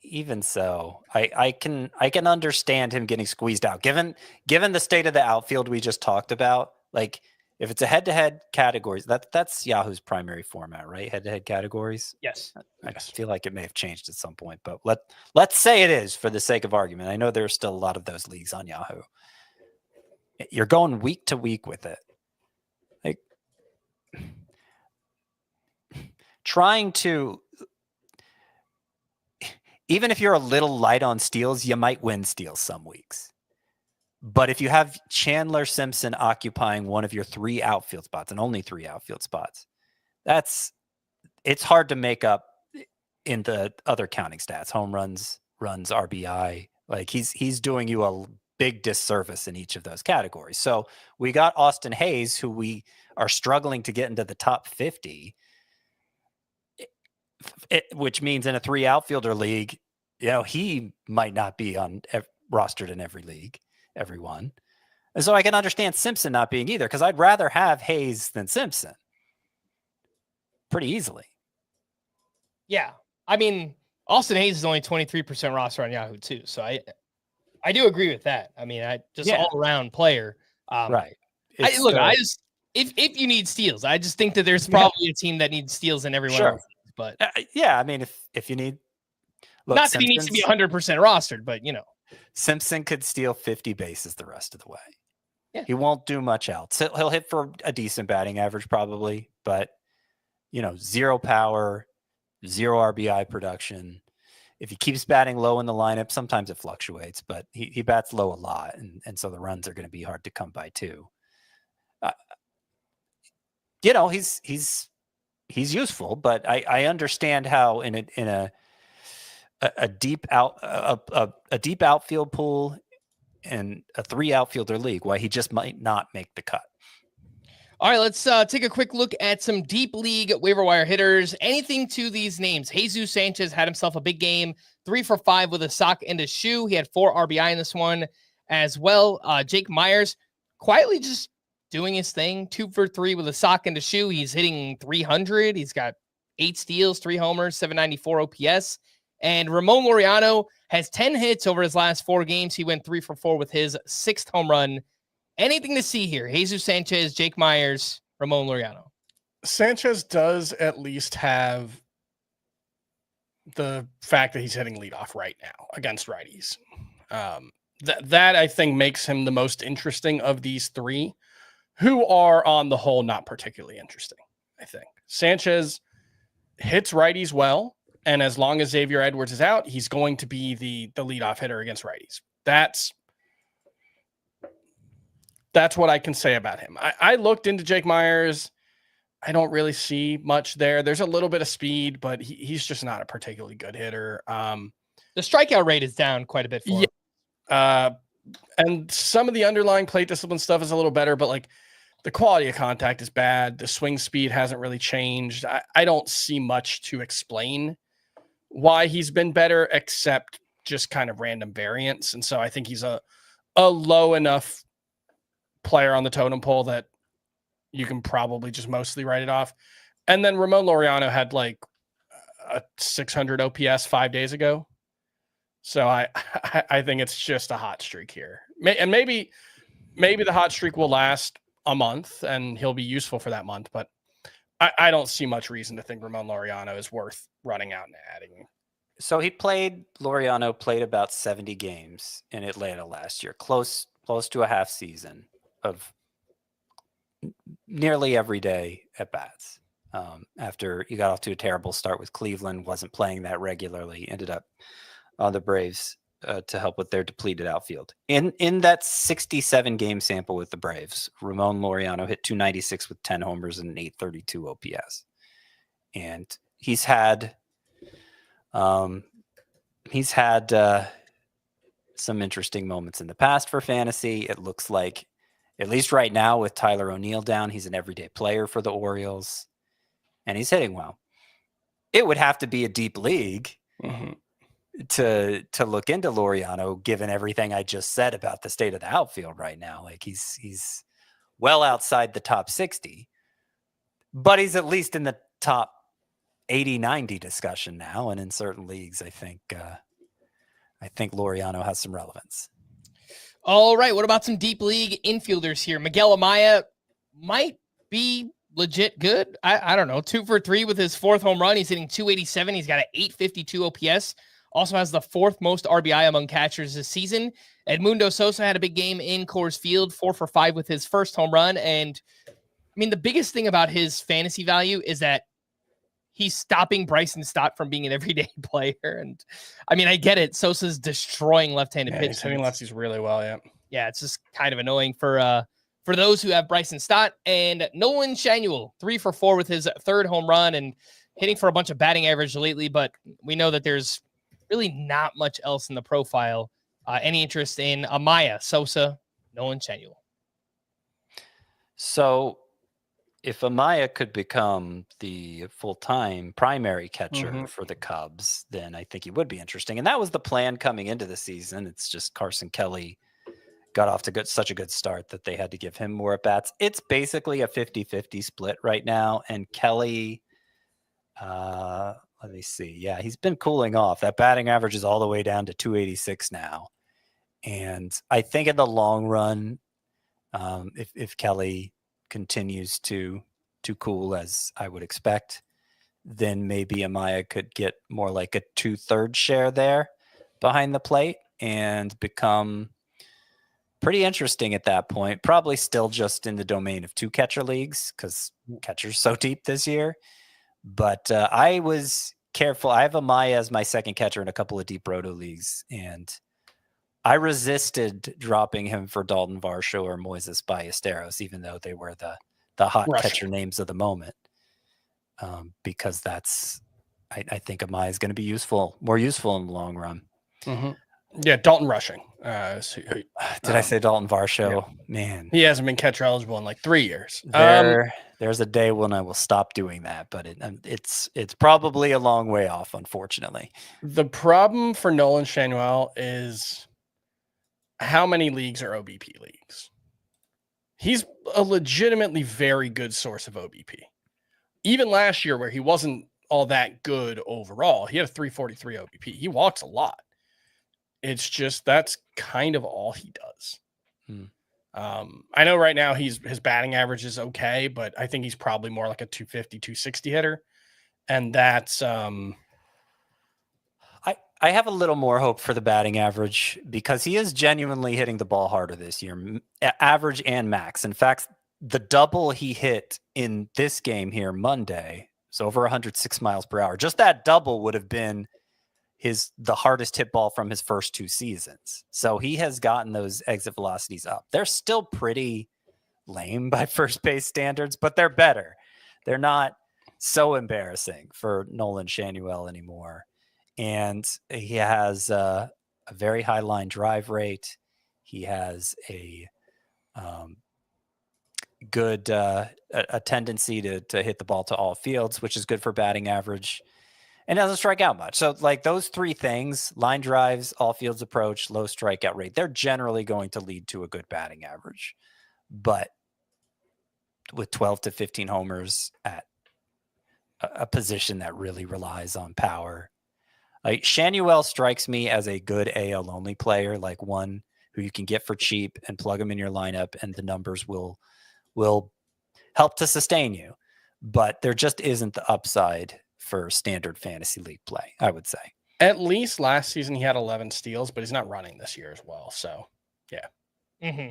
even so, I can understand him getting squeezed out. Given the state of the outfield we just talked about, like, if it's a head-to-head categories, that's Yahoo's primary format, right? Head-to-head categories. Yes. I feel like it may have changed at some point, but let's say it is for the sake of argument. I know there's still a lot of those leagues on Yahoo. You're going week to week with it. Like, trying to, even if you're a little light on steals, you might win steals some weeks. But if you have Chandler Simpson occupying one of your 3 outfield spots, and only 3 outfield spots, it's hard to make up in the other counting stats, home runs, RBI. Like, he's doing you a big disservice in each of those categories. So we got Austin Hayes, who we are struggling to get into the top 50, which means in a 3 outfielder league, he might not be rostered in every league. Everyone. And so I can understand Simpson not being either, because I'd rather have Hayes than Simpson pretty easily. Yeah. I mean, Austin Hayes is only 23% roster on Yahoo too. So I do agree with that. I mean, all around player. Right. If you need steals, I just think that there's probably a team that needs steals in every one of those things, but I mean, if you need, not that he needs to be 100% rostered, but Simpson could steal 50 bases the rest of the way. Yeah. He won't do much else. He'll hit for a decent batting average probably, but 0 power, 0 RBI production. If he keeps batting low in the lineup, sometimes it fluctuates, but he bats low a lot, and so the runs are going to be hard to come by too. He's useful, but I understand how in a a deep outfield pool and a 3 outfielder league, why he just might not make the cut. All right, let's take a quick look at some deep league waiver wire hitters. Anything to these names? Jesus Sanchez had himself a big game, 3 for 5 with a sock and a shoe. He had 4 RBI in this one as well. Jake Myers quietly just doing his thing, 2 for 3 with a sock and a shoe. He's hitting 300. He's got 8 steals, 3 homers, 794 OPS. And Ramon Laureano has 10 hits over his last 4 games. He went 3 for 4 with his 6th home run. Anything to see here? Jesus Sanchez, Jake Myers, Ramon Laureano. Sanchez does at least have the fact that he's hitting leadoff right now against righties. That I think makes him the most interesting of these 3, who are on the whole not particularly interesting. I think Sanchez hits righties well, and as long as Xavier Edwards is out, he's going to be the leadoff hitter against righties. That's what I can say about him. I looked into Jake Myers. I don't really see much there. There's a little bit of speed, but he's just not a particularly good hitter. The strikeout rate is down quite a bit for him. And some of the underlying plate discipline stuff is a little better, but like the quality of contact is bad. The swing speed hasn't really changed. I don't see much to explain why he's been better, except just kind of random variance. And so I think he's a low enough player on the totem pole that you can probably just mostly write it off. And then Ramon Laureano had like a 600 OPS 5 days ago. So I think it's just a hot streak here. And maybe the hot streak will last a month and he'll be useful for that month, but I don't see much reason to think Ramon Laureano is worth running out and adding. So Laureano played about 70 games in Atlanta last year, close to a half season of nearly every day at bats. After he got off to a terrible start with Cleveland, wasn't playing that regularly, ended up on the Braves to help with their depleted outfield. In that 67 game sample with the Braves, Ramon Laureano hit 296 with 10 homers and an 832 OPS. And he's had some interesting moments in the past for fantasy. It looks like, at least right now with Tyler O'Neill down, he's an everyday player for the Orioles and he's hitting well. It would have to be a deep league to look into Laureano, given everything I just said about the state of the outfield right now. Like he's well outside the top 60, but he's at least in the top 80, 90 discussion now. And in certain leagues, I think Laureano has some relevance. All right. What about some deep league infielders here? Miguel Amaya might be legit good. I don't know. 2 for 3 with his 4th home run. He's hitting 287. He's got an 852 OPS. Also has the 4th most RBI among catchers this season. Edmundo Sosa had a big game in Coors Field, 4 for 5 with his 1st home run. And I mean, the biggest thing about his fantasy value is that he's stopping Bryson Stott from being an everyday player. And I mean, I get it. Sosa's destroying left-handed pitch. He's hitting lefties really well. Yeah. Yeah. It's just kind of annoying for those who have Bryson Stott. And Nolan Shanuel, 3 for 4 with his 3rd home run and hitting for a bunch of batting average lately. But we know that there's really not much else in the profile. Any interest in Amaya, Sosa, Nolan Shanuel? So if Amaya could become the full-time primary catcher for the Cubs, then I think he would be interesting. And that was the plan coming into the season. It's just Carson Kelly got off to such a good start that they had to give him more at-bats. It's basically a 50-50 split right now. And Kelly, let me see. Yeah, he's been cooling off. That batting average is all the way down to 286 now. And I think in the long run, if Kelly continues to cool as I would expect, then maybe Amaya could get more like a 2/3 share there behind the plate and become pretty interesting at that point. Probably still just in the domain of 2 catcher leagues because catcher's so deep this year. But I was careful. I have Amaya as my 2nd catcher in a couple of deep roto leagues, and I resisted dropping him for Dalton Varsho or Moises Ballesteros, even though they were the hot catcher names of the moment, because that's I think Amaya is going to be more useful in the long run. Mm-hmm. Yeah, Dalton Rushing. Did I say Dalton Varsho? Yeah. Man, he hasn't been catcher eligible in like 3 years. There's a day when I will stop doing that, but it's probably a long way off, unfortunately. The problem for Nolan Shanuel is how many leagues are OBP leagues? He's a legitimately very good source of OBP. Even last year, where he wasn't all that good overall, he had a 343 OBP. He walks a lot. It's just that's kind of all he does. I know right now his batting average is okay, but I think he's probably more like a 250, 260 hitter. And that's I have a little more hope for the batting average because he is genuinely hitting the ball harder this year, average and max. In fact, the double he hit in this game here Monday, so over 106 miles per hour, just that double would have been the hardest hit ball from his first 2 seasons. So he has gotten those exit velocities up. They're still pretty lame by first base standards, but they're better. They're not so embarrassing for Nolan Shanuel anymore. And he has a very high line drive rate. He has a good a tendency to hit the ball to all fields, which is good for batting average. And doesn't strike out much. So like those 3 things, line drives, all fields approach, low strikeout rate, they're generally going to lead to a good batting average. But with 12 to 15 homers at a position that really relies on power, like Shanuel strikes me as a good AL only player, like one who you can get for cheap and plug him in your lineup and the numbers will help to sustain you. But there just isn't the upside for standard fantasy league play, I would say. At least last season he had 11 steals, but he's not running this year as well. So, yeah. Mm-hmm.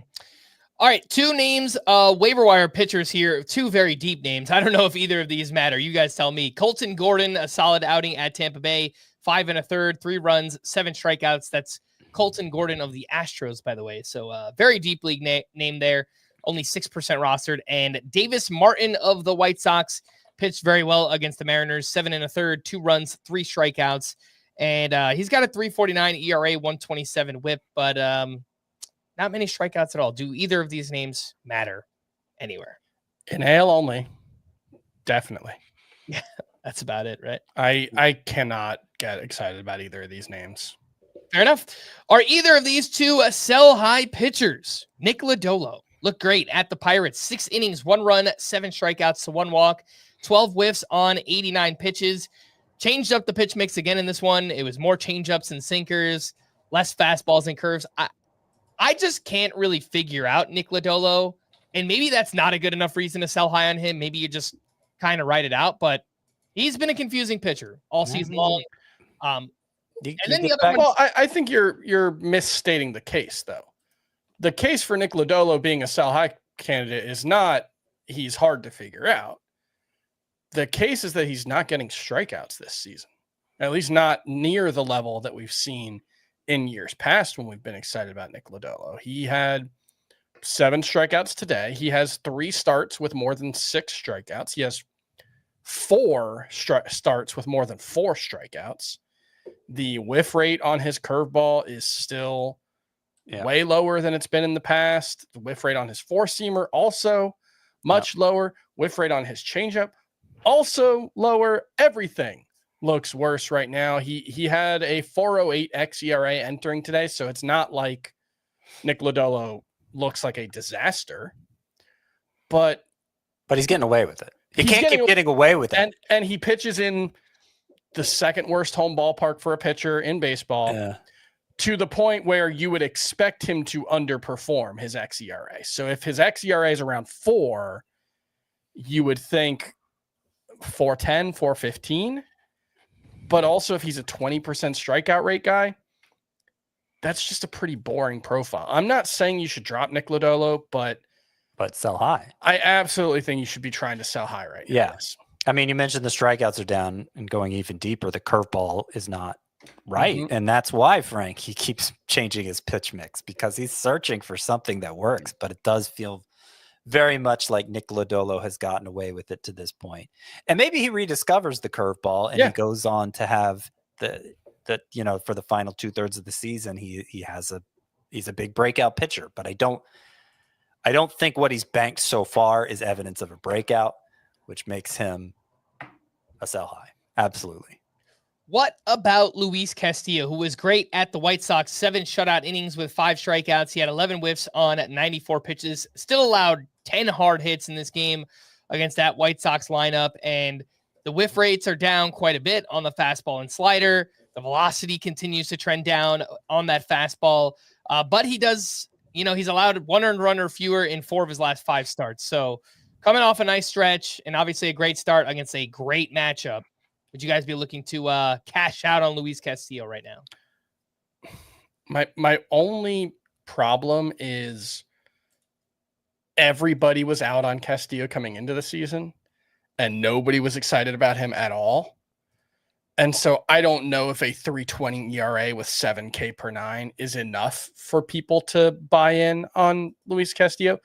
All right, 2 names, waiver wire pitchers here, 2 very deep names. I don't know if either of these matter. You guys tell me. Colton Gordon, a solid outing at Tampa Bay, 5 1/3, 3 runs, 7 strikeouts. That's Colton Gordon of the Astros, by the way. So very deep league name there, only 6% rostered. And Davis Martin of the White Sox pitched very well against the Mariners, 7 1/3, 2 runs, 3 strikeouts. And he's got a 3.49 ERA, 1.27 whip, but not many strikeouts at all. Do either of these names matter anywhere? In AL only, definitely. Yeah, that's about it, right? I cannot get excited about either of these names. Fair enough. Are either of these 2 sell-high pitchers? Nick Lodolo looked great at the Pirates. 6 innings, 1 run, 7 strikeouts to 1 walk, 12 whiffs on 89 pitches. Changed up the pitch mix again in this one. It was more changeups and sinkers, less fastballs and curves. I just can't really figure out Nick Lodolo, and maybe that's not a good enough reason to sell high on him. Maybe you just kind of write it out, but he's been a confusing pitcher all season long. And then the other one, well, I think you're misstating the case, though. The case for Nick Lodolo being a sell high candidate is not he's hard to figure out. The case is that he's not getting strikeouts this season, at least not near the level that we've seen in years past when we've been excited about Nick Lodolo. He had 7 strikeouts today. He has 3 starts with more than 6 strikeouts. He has 4 starts with more than 4 strikeouts. The whiff rate on his curveball is still way lower than it's been in the past. The whiff rate on his 4-seamer also much lower. Whiff rate on his changeup also lower. Everything looks worse right now. He had a 4.08 xERA entering today, so it's not like Nick Lodolo looks like a disaster. But he's getting away with it. He can't keep getting away with it. And he pitches in the 2nd worst home ballpark for a pitcher in baseball, to the point where you would expect him to underperform his xERA. So if his xERA is around 4, you would think 4.10, 4.15. But also if he's a 20% strikeout rate guy, that's just a pretty boring profile. I'm not saying you should drop Nick Lodolo, but sell high. I absolutely think you should be trying to sell high right now. Yeah. I mean, you mentioned the strikeouts are down, and going even deeper, the curveball is not right. Mm-hmm. And that's why, Frank, he keeps changing his pitch mix, because he's searching for something that works, but it does feel very much like Nick Lodolo has gotten away with it to this point. And maybe he rediscovers the curveball and he goes on to have the for the final 2/3 of the season, he's a big breakout pitcher, but I don't think what he's banked so far is evidence of a breakout, which makes him a sell high. Absolutely. What about Luis Castillo, who was great at the White Sox? 7 shutout innings with 5 strikeouts. He had 11 whiffs on 94 pitches, still allowed 10 hard hits in this game against that White Sox lineup. And the whiff rates are down quite a bit on the fastball and slider. The velocity continues to trend down on that fastball. But he does, he's allowed 1 earned run or fewer in 4 of his last 5 starts. So coming off a nice stretch and obviously a great start against a great matchup. Would you guys be looking to cash out on Luis Castillo right now? My only problem is everybody was out on Castillo coming into the season, and nobody was excited about him at all. And so I don't know if a 3.20 ERA with 7 K per 9 is enough for people to buy in on Luis Castillo.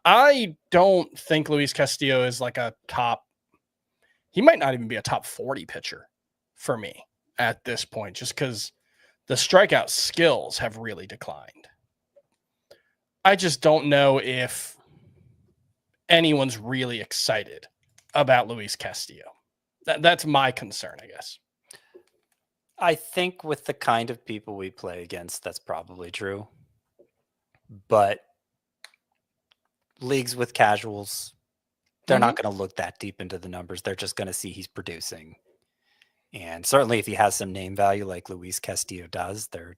I don't think Luis Castillo is like a top. He might not even be a top 40 pitcher for me at this point, just because the strikeout skills have really declined. I just don't know if anyone's really excited about Luis Castillo. That's my concern, I guess. I think with the kind of people we play against, that's probably true. But leagues with casuals, they're not going to look that deep into the numbers. They're just going to see he's producing. And certainly if he has some name value like Luis Castillo does, there's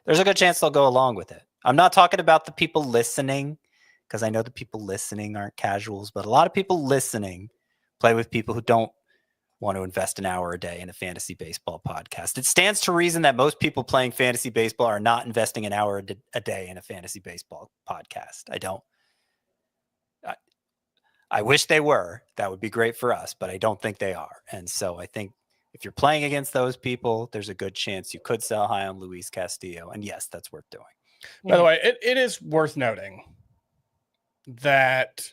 a good chance they'll go along with it. I'm not talking about the people listening, because I know the people listening aren't casuals, but a lot of people listening play with people who don't want to invest an hour a day in a fantasy baseball podcast. It stands to reason that most people playing fantasy baseball are not investing an hour a day in a fantasy baseball podcast. I wish they were. That would be great for us, but I don't think they are. And so I think if you're playing against those people, there's a good chance you could sell high on Luis Castillo. And yes, that's worth doing. By the way, it is worth noting that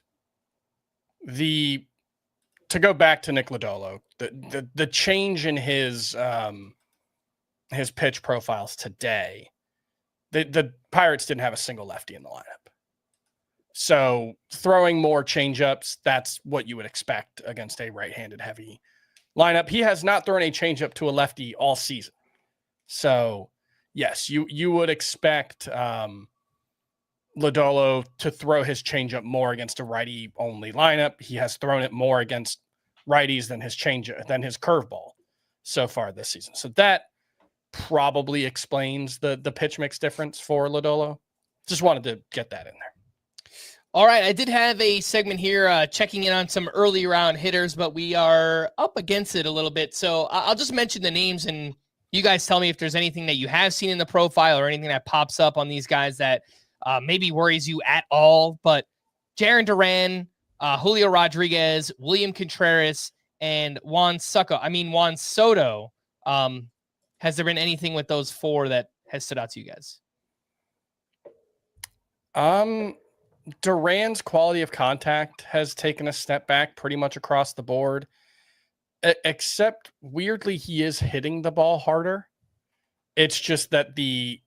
to go back to Nick Lodolo, the change in his pitch profiles today, the Pirates didn't have a single lefty in the lineup. So throwing more changeups, that's what you would expect against a right-handed heavy lineup. He has not thrown a changeup to a lefty all season. So yes, you would expect Lodolo to throw his changeup more against a righty-only lineup. He has thrown it more against righties than his curveball so far this season. So that probably explains the pitch mix difference for Lodolo. Just wanted to get that in there. All right, I did have a segment here checking in on some early round hitters, but we are up against it a little bit. So I'll just mention the names, and you guys tell me if there's anything that you have seen in the profile or anything that pops up on these guys that maybe worries you at all. But Jarren Duran, Julio Rodriguez, William Contreras, and Juan Soto. Has there been anything with those 4 that has stood out to you guys? Duran's quality of contact has taken a step back pretty much across the board, except weirdly, he is hitting the ball harder. It's just that the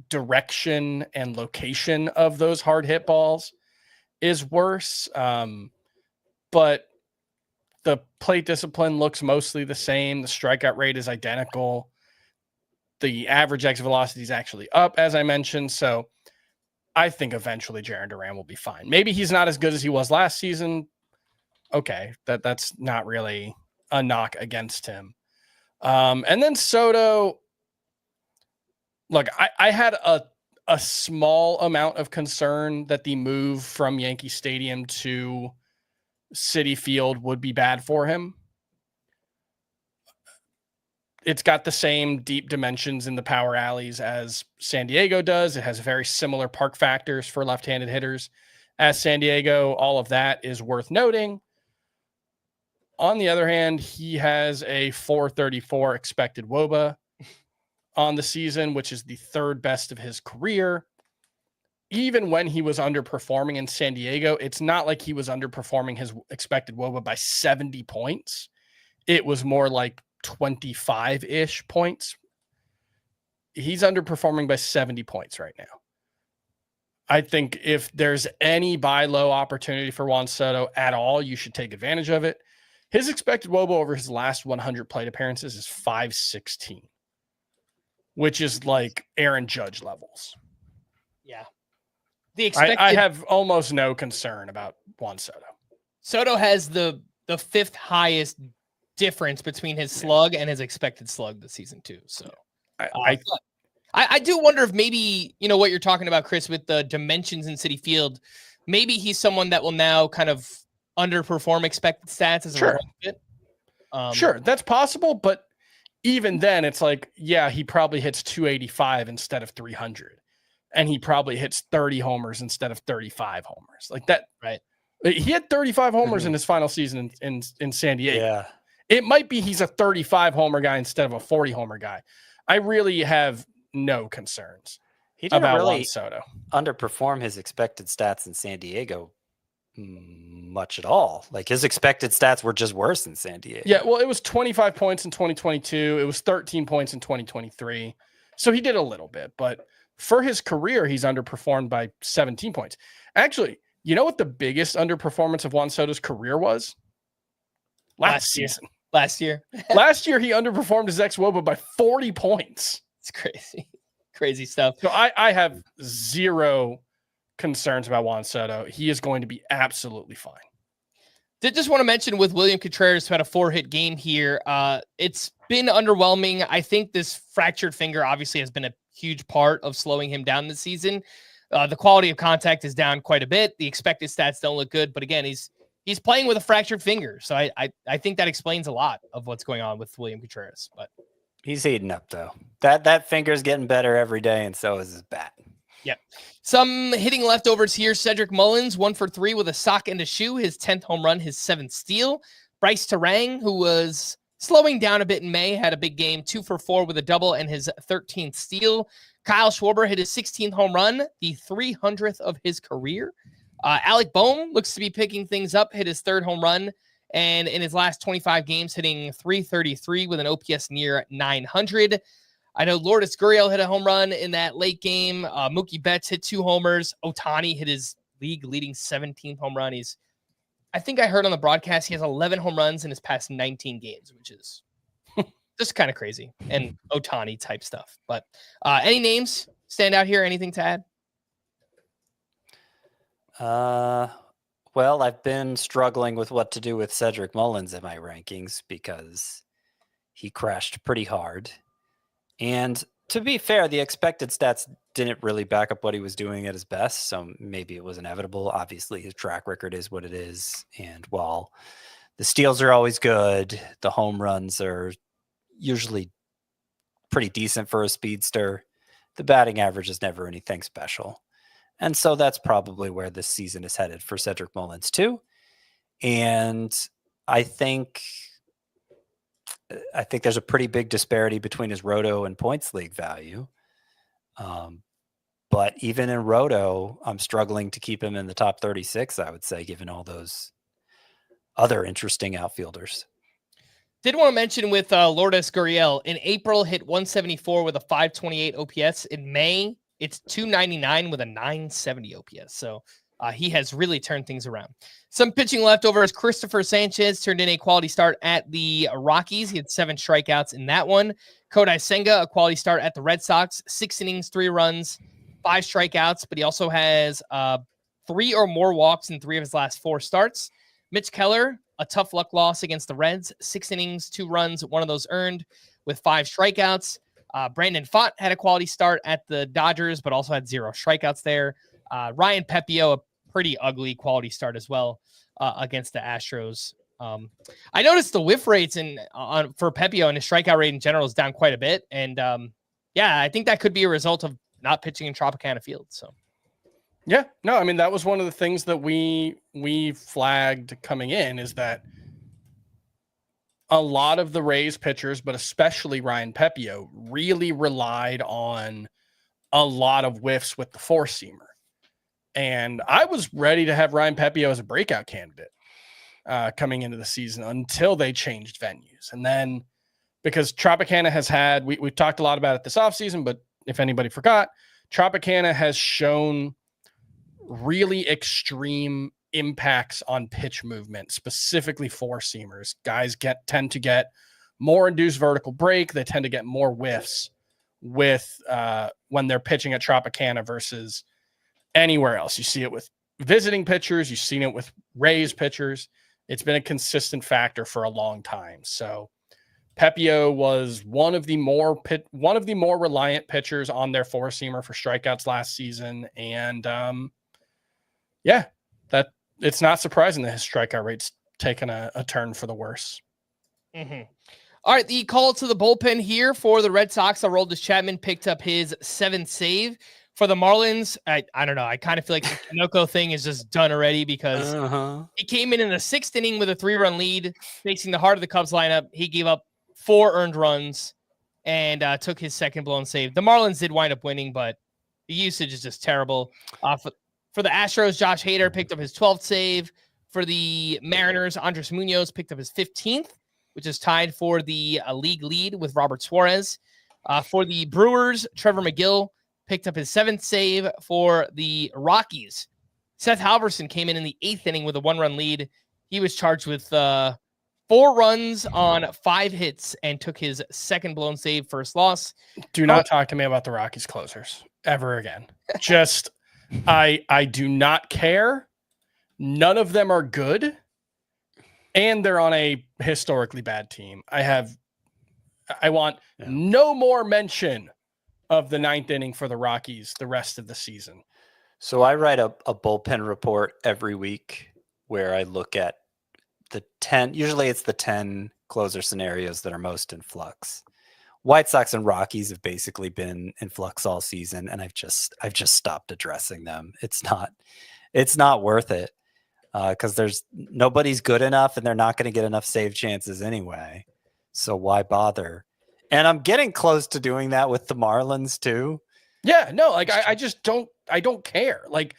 direction and location of those hard hit balls is worse. But the plate discipline looks mostly the same. The strikeout rate is identical. The average exit velocity is actually up, as I mentioned. So I think eventually Jarren Duran will be fine. Maybe he's not as good as he was last season. Okay, that's not really a knock against him. And then Soto, look, I had a small amount of concern that the move from Yankee Stadium to Citi Field would be bad for him. It's got the same deep dimensions in the power alleys as San Diego does. It has very similar park factors for left-handed hitters as San Diego. All of that is worth noting. On the other hand, he has a 434 expected WOBA on the season, which is the 3rd best of his career. even when he was underperforming in San Diego, it's not like he was underperforming his expected WOBA by 70 points. It was more like 25-ish points. He's underperforming by 70 points right now. I think if there's any buy low opportunity for Juan Soto at all, you should take advantage of it. His expected WOBA over his last 100 plate appearances is 516, which is like Aaron Judge levels. Yeah. The expected, I have almost no concern about Juan Soto. Soto has the fifth highest difference between his slug and his expected slug this season too. So I do wonder if maybe, you know, what you're talking about, Kris, with the dimensions in Citi Field, maybe he's someone that will now kind of underperform expected stats as a result of it. Sure, that's possible, but even then, it's like, yeah, he probably hits 285 instead of 300, and he probably hits 30 homers instead of 35 homers. Like that, right? He had 35 homers in his final season in San Diego. Yeah, it might be he's a 35 homer guy instead of a 40 homer guy. I really have no concerns he didn't about really Juan Soto. underperform his expected stats in San Diego much at all. Like his expected stats were just worse in San Diego. Yeah, well, it was 25 points in 2022. It was 13 points in 2023. So he did a little bit, but for his career, he's underperformed by 17 points. Actually, you know what the biggest underperformance of Juan Soto's career was? Last season. Last year. Last year, he underperformed his ex-WOBA by 40 points. It's crazy. Crazy stuff. So I have zero concerns about Juan Soto. He is going to be absolutely fine. Did just want to mention with William Contreras, who had a 4-hit game here. It's been underwhelming. I think this fractured finger obviously has been a huge part of slowing him down this season. The quality of contact is down quite a bit. The expected stats don't look good, but again, he's playing with a fractured finger. So I think that explains a lot of what's going on with William Contreras. But he's heating up though. That finger's getting better every day, and so is his bat. Yeah. Some hitting leftovers here. Cedric Mullins, 1 for 3 with a sock and a shoe. His 10th home run, his 7th steal. Bryce Terang, who was slowing down a bit in May, had a big game, 2 for 4 with a double and his 13th steal. Kyle Schwarber hit his 16th home run, the 300th of his career. Alec Boehm looks to be picking things up, hit his 3rd home run, and in his last 25 games, hitting 333 with an OPS near 900. I know Lourdes Gurriel hit a home run in that late game. Mookie Betts hit 2 homers. Ohtani hit his league-leading 17th home run. I think I heard on the broadcast he has 11 home runs in his past 19 games, which is just kind of crazy and Ohtani type stuff. But any names stand out here? Anything to add? Well, I've been struggling with what to do with Cedric Mullins in my rankings because he crashed pretty hard. And to be fair, the expected stats didn't really back up what he was doing at his best. So maybe it was inevitable. Obviously, his track record is what it is. And while the steals are always good, the home runs are usually pretty decent for a speedster. The batting average is never anything special. And so that's probably where this season is headed for Cedric Mullins too. And I think there's a pretty big disparity between his Roto and points league value. But even in Roto, I'm struggling to keep him in the top 36, I would say, given all those other interesting outfielders. Did want to mention with Lourdes Gurriel, in April, hit 174 with a 528 OPS. In May, it's 299 with a 970 OPS. So he has really turned things around. Some pitching leftovers. Christopher Sanchez turned in a quality start at the Rockies. He had 7 strikeouts in that one. Kodai Senga, a quality start at the Red Sox. 6 innings, 3 runs, 5 strikeouts, but he also has 3 or more walks in 3 of his last 4 starts. Mitch Keller, a tough luck loss against the Reds. 6 innings, 2 runs, 1 of those earned with 5 strikeouts. Brandon Pfaadt had a quality start at the Dodgers, but also had 0 strikeouts there. Ryan Pepiot, a pretty ugly quality start as well against the Astros. I noticed the whiff rates for Pepiot and his strikeout rate in general is down quite a bit. And I think that could be a result of not pitching in Tropicana Field. So, yeah, no, I mean, that was one of the things that we flagged coming in, is that a lot of the Rays pitchers, but especially Ryan Pepiot, really relied on a lot of whiffs with the 4-seamer. And I was ready to have Ryan Pepiot as a breakout candidate coming into the season until they changed venues. And then because Tropicana has had, we've talked a lot about it this offseason, but if anybody forgot, Tropicana has shown really extreme impacts on pitch movement, specifically four-seamers. Guys tend to get more induced vertical break. They tend to get more whiffs with when they're pitching at Tropicana versus anywhere else. You see it with visiting pitchers. You've seen it with Rays pitchers. It's been a consistent factor for a long time. So Pepiot was one of the more reliant pitchers on their four-seamer for strikeouts last season. And that it's not surprising that his strikeout rate's taken a turn for the worse. Mm-hmm. All right, the call to the bullpen here for the Red Sox. Aroldis Chapman picked up his 7th save. For the Marlins, I don't know. I kind of feel like the Tinoco thing is just done already because he came in the 6th inning with a 3-run lead facing the heart of the Cubs lineup. He gave up 4 earned runs and took his second blown save. The Marlins did wind up winning, but the usage is just terrible. For the Astros, Josh Hader picked up his 12th save. For the Mariners, Andres Munoz picked up his 15th, which is tied for the league lead with Robert Suarez. For the Brewers, Trevor McGill picked up his 7th save. For the Rockies, Seth Halverson came in the 8th inning with a 1-run lead. He was charged with 4 runs on 5 hits and took his second blown save, first loss. Do not talk to me about the Rockies closers ever again. Just, I do not care. None of them are good. And they're on a historically bad team. I want no more mention of the 9th inning for the Rockies the rest of the season. So I write a bullpen report every week where I look at the 10, usually it's the 10 closer scenarios that are most in flux. White Sox and Rockies have basically been in flux all season, and I've just stopped addressing them. It's not worth it because nobody's good enough, and they're not going to get enough save chances anyway. So why bother? And I'm getting close to doing that with the Marlins too. Yeah, no, like I don't care. Like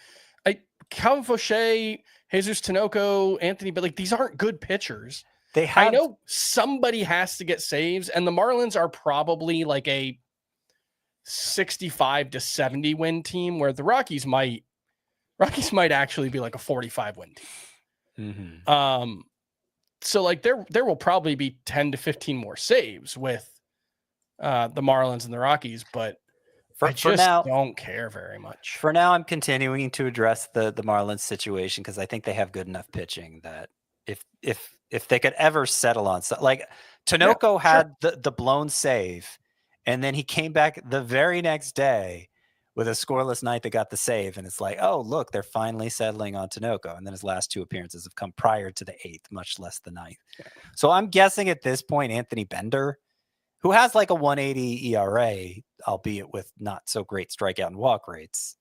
Calvin Fauché, Jesus Tinoco, Anthony, but like these aren't good pitchers. I know somebody has to get saves, and the Marlins are probably like a 65 to 70 win team, where the Rockies might actually be like a 45 win team. Mm-hmm. So like there will probably be 10 to 15 more saves with the Marlins and the Rockies, but I just don't care very much. For now, I'm continuing to address the Marlins situation because I think they have good enough pitching that if they could ever settle on something, like Tinoco had the blown save, and then he came back the very next day with a scoreless night that got the save, and it's like, oh, look, they're finally settling on Tinoco. And then his last 2 appearances have come prior to the 8th, much less the 9th. Yeah. So I'm guessing at this point, Anthony Bender, who has like a 1.80 ERA, albeit with not so great strikeout and walk rates,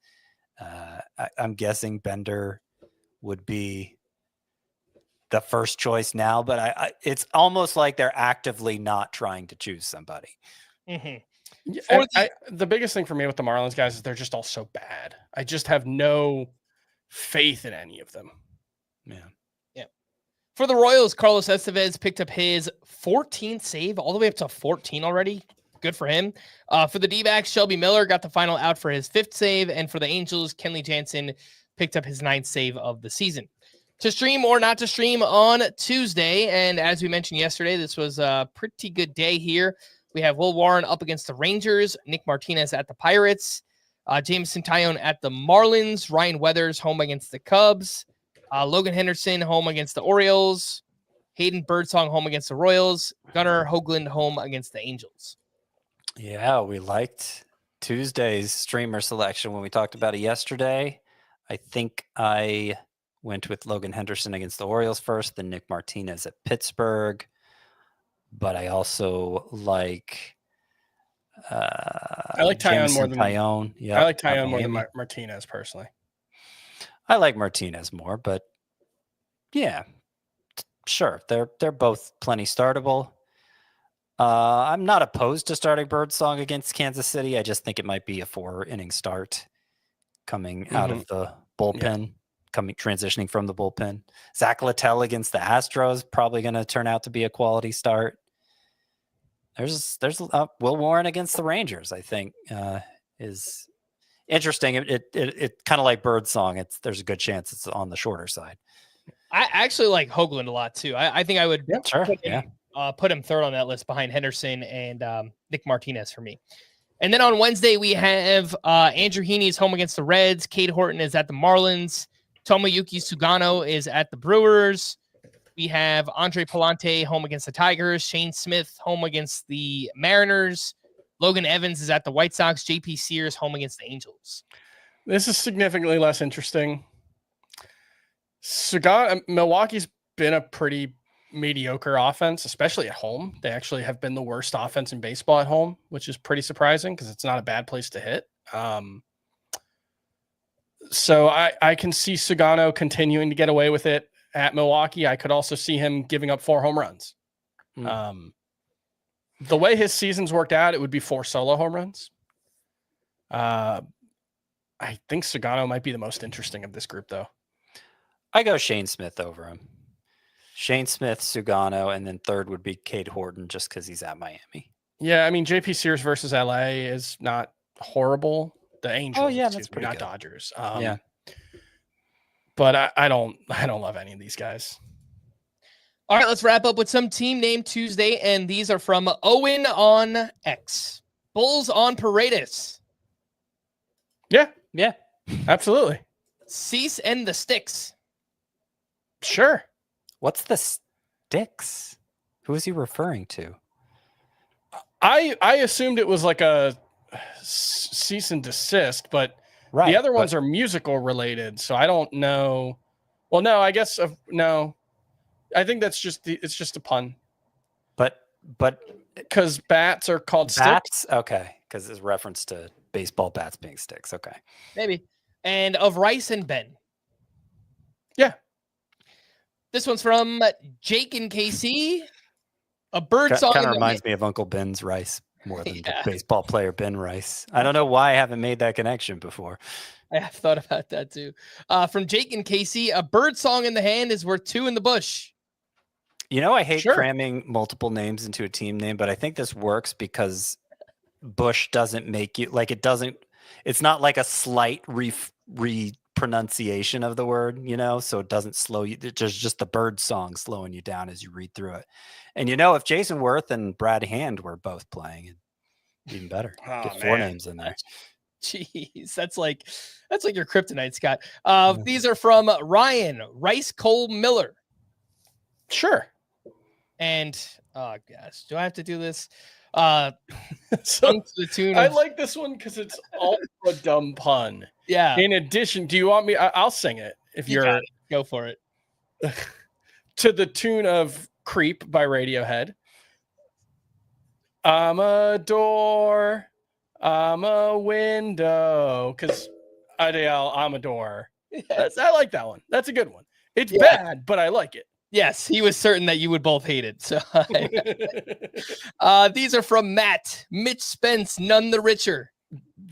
I'm guessing Bender would be the first choice now, but it's almost like they're actively not trying to choose somebody. Mm-hmm. The biggest thing for me with the Marlins guys is they're just all so bad. I just have no faith in any of them. Yeah. For the Royals, Carlos Estevez picked up his 14th save, all the way up to 14 already. Good for him. For the D-backs, Shelby Miller got the final out for his 5th save, and for the Angels, Kenley Jansen picked up his 9th save of the season. To stream or not to stream on Tuesday, and as we mentioned yesterday, this was a pretty good day here. We have Will Warren up against the Rangers, Nick Martinez at the Pirates, Jameson Taillon at the Marlins, Ryan Weathers home against the Cubs, Logan Henderson home against the Orioles, Hayden Birdsong home against the Royals, Gunnar Hoagland home against the Angels. Yeah, we liked Tuesday's streamer selection when we talked about it yesterday. I think I went with Logan Henderson against the Orioles first, then Nick Martinez at Pittsburgh. But I also like I like Taillon more than Taillon. Yeah, I like Taillon more than Martinez personally. I like Martinez more, but yeah, sure. They're both plenty startable. I'm not opposed to starting Birdsong against Kansas City. I just think it might be a 4-inning start. coming out of the bullpen, transitioning from the bullpen. Zach Littell against the Astros, probably going to turn out to be a quality start. There's Will Warren against the Rangers, I think, is interesting. It kind of like Birdsong. There's a good chance it's on the shorter side. I actually like Hoagland a lot too. I think I would put him third on that list behind Henderson and Nick Martinez for me. And then on Wednesday, we have Andrew Heaney is home against the Reds. Cade Horton is at the Marlins. Tomoyuki Sugano is at the Brewers. We have Andre Palante home against the Tigers. Shane Smith home against the Mariners. Logan Evans is at the White Sox. JP Sears home against the Angels. This is significantly less interesting. Milwaukee's been a pretty mediocre offense, especially at home. They actually have been the worst offense in baseball at home, which is pretty surprising because it's not a bad place to hit. So I can see Sugano continuing to get away with it at Milwaukee. I could also see him giving up 4 home runs. The way his season's worked out, it would be 4 solo home runs. I think Sugano might be the most interesting of this group, though. I go Shane Smith over him. Shane Smith, Sugano, and then third would be Cade Horton just because he's at Miami. Yeah, I mean, JP Sears versus LA is not horrible. The Angels, that's pretty not good. Dodgers. But I don't love any of these guys. All right, let's wrap up with some Team Name Tuesday, and these are from Owen on X. Bulls on Paredes. Yeah, absolutely. Cease and the Sticks. Sure. What's the Sticks? Who is he referring to? I assumed it was like a cease and desist, but the other ones are musical related, so I don't know. Well, no, I guess no. I think that's it's just a pun. But because bats are called bats? sticks. Okay, because it's reference to baseball bats being sticks. Okay. Maybe. And of Rice and Ben. Yeah. This one's from Jake and KC. A bird song. Kind of reminds me of Uncle Ben's Rice more than the baseball player Ben Rice. I don't know why I haven't made that connection before. I have thought about that too. From Jake and Casey, a bird song in the hand is worth 2 in the bush. You know, I hate cramming multiple names into a team name, but I think this works because Bush doesn't make you like it doesn't. It's not like a slight pronunciation of the word, you know, so it doesn't slow you. There's just the bird song slowing you down as you read through it. And you know, if Jason Worth and Brad Hand were both playing, it'd be even better. Get 4 names in there. Jeez, that's like your kryptonite, Scott. These are from Ryan Rice Cole Miller. Sure. And gosh, do I have to do this? So to the tune I of, like this one because it's all a dumb pun. Yeah. In addition, do you want me? I'll sing it if you're go for it. To the tune of "Creep" by Radiohead. I'm a door, I'm a window, because Adele, I'm a door. Yes. I like that one. That's a good one. It's bad, but I like it. Yes, he was certain that you would both hate it. So these are from Matt. Mitch Spence, none the richer.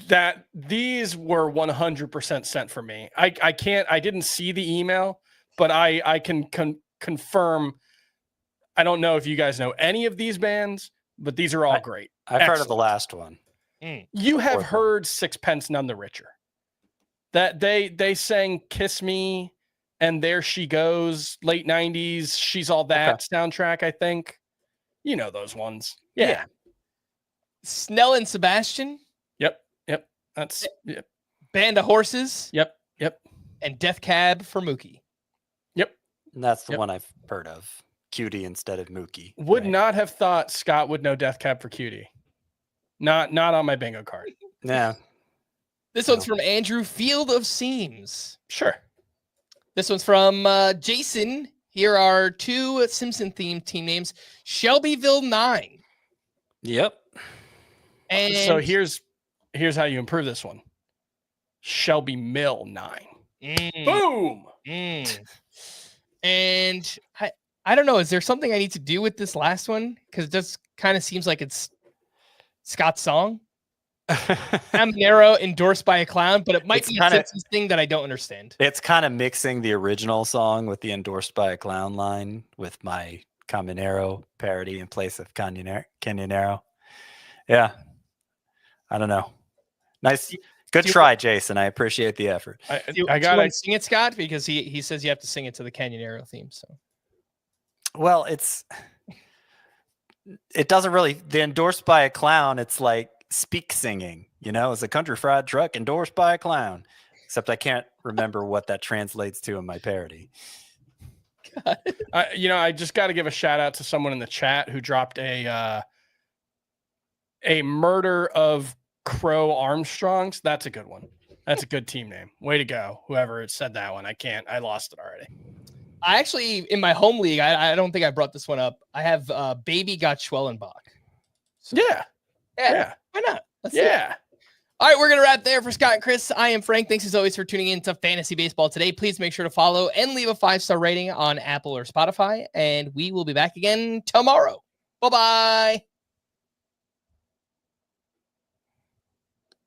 That these were 100% sent for me. I didn't see the email, but I can confirm. I don't know if you guys know any of these bands, but these are all great. I've heard of the last one. You have heard Sixpence None the Richer. That they sang Kiss Me and There She Goes, late 90s, She's All That soundtrack, I think. You know those ones. Yeah. Snell and Sebastian. Yep. Band of Horses. Yep. And Death Cab for Mookie. Yep. And that's the one I've heard of. Cutie instead of Mookie. Would not have thought Scott would know Death Cab for Cutie. Not on my bingo card. Yeah. This one's from Andrew Field of Seams. Sure. This one's from Jason. Here are 2 Simpson-themed team names. Shelbyville 9. Yep. And so here's how you improve this one. Shelby Mill 9. Boom. And I don't know. Is there something I need to do with this last one? Because it just kind of seems like it's Scott's song. Caminero endorsed by a clown, but it might It's be kinda- a Simpsons thing that I don't understand. It's kind of mixing the original song with the endorsed by a clown line with my Caminero parody in place of Canyonero. Yeah. I don't know. Nice. Good do you- try, Jason. I appreciate the effort. Do you want to sing it, Scott? Because he says you have to sing it to the Canyonero theme. So, Well, it doesn't really, the endorsed by a clown, it's like speak singing, it's a country fried truck endorsed by a clown, except I can't remember what that translates to in my parody. I just got to give a shout out to someone in the chat who dropped a murder of Crow Armstrongs. That's a good one. That's a good team name. Way to go. Whoever said that one. I lost it already. I actually, in my home league, I don't think I brought this one up. I have Baby Got Schwellenbach. So, Yeah. Why not? Let's do it. Yeah. All right, we're going to wrap there for Scott and Chris. I am Frank. Thanks as always for tuning in to Fantasy Baseball today. Please make sure to follow and leave a 5-star rating on Apple or Spotify. And we will be back again tomorrow. Bye-bye.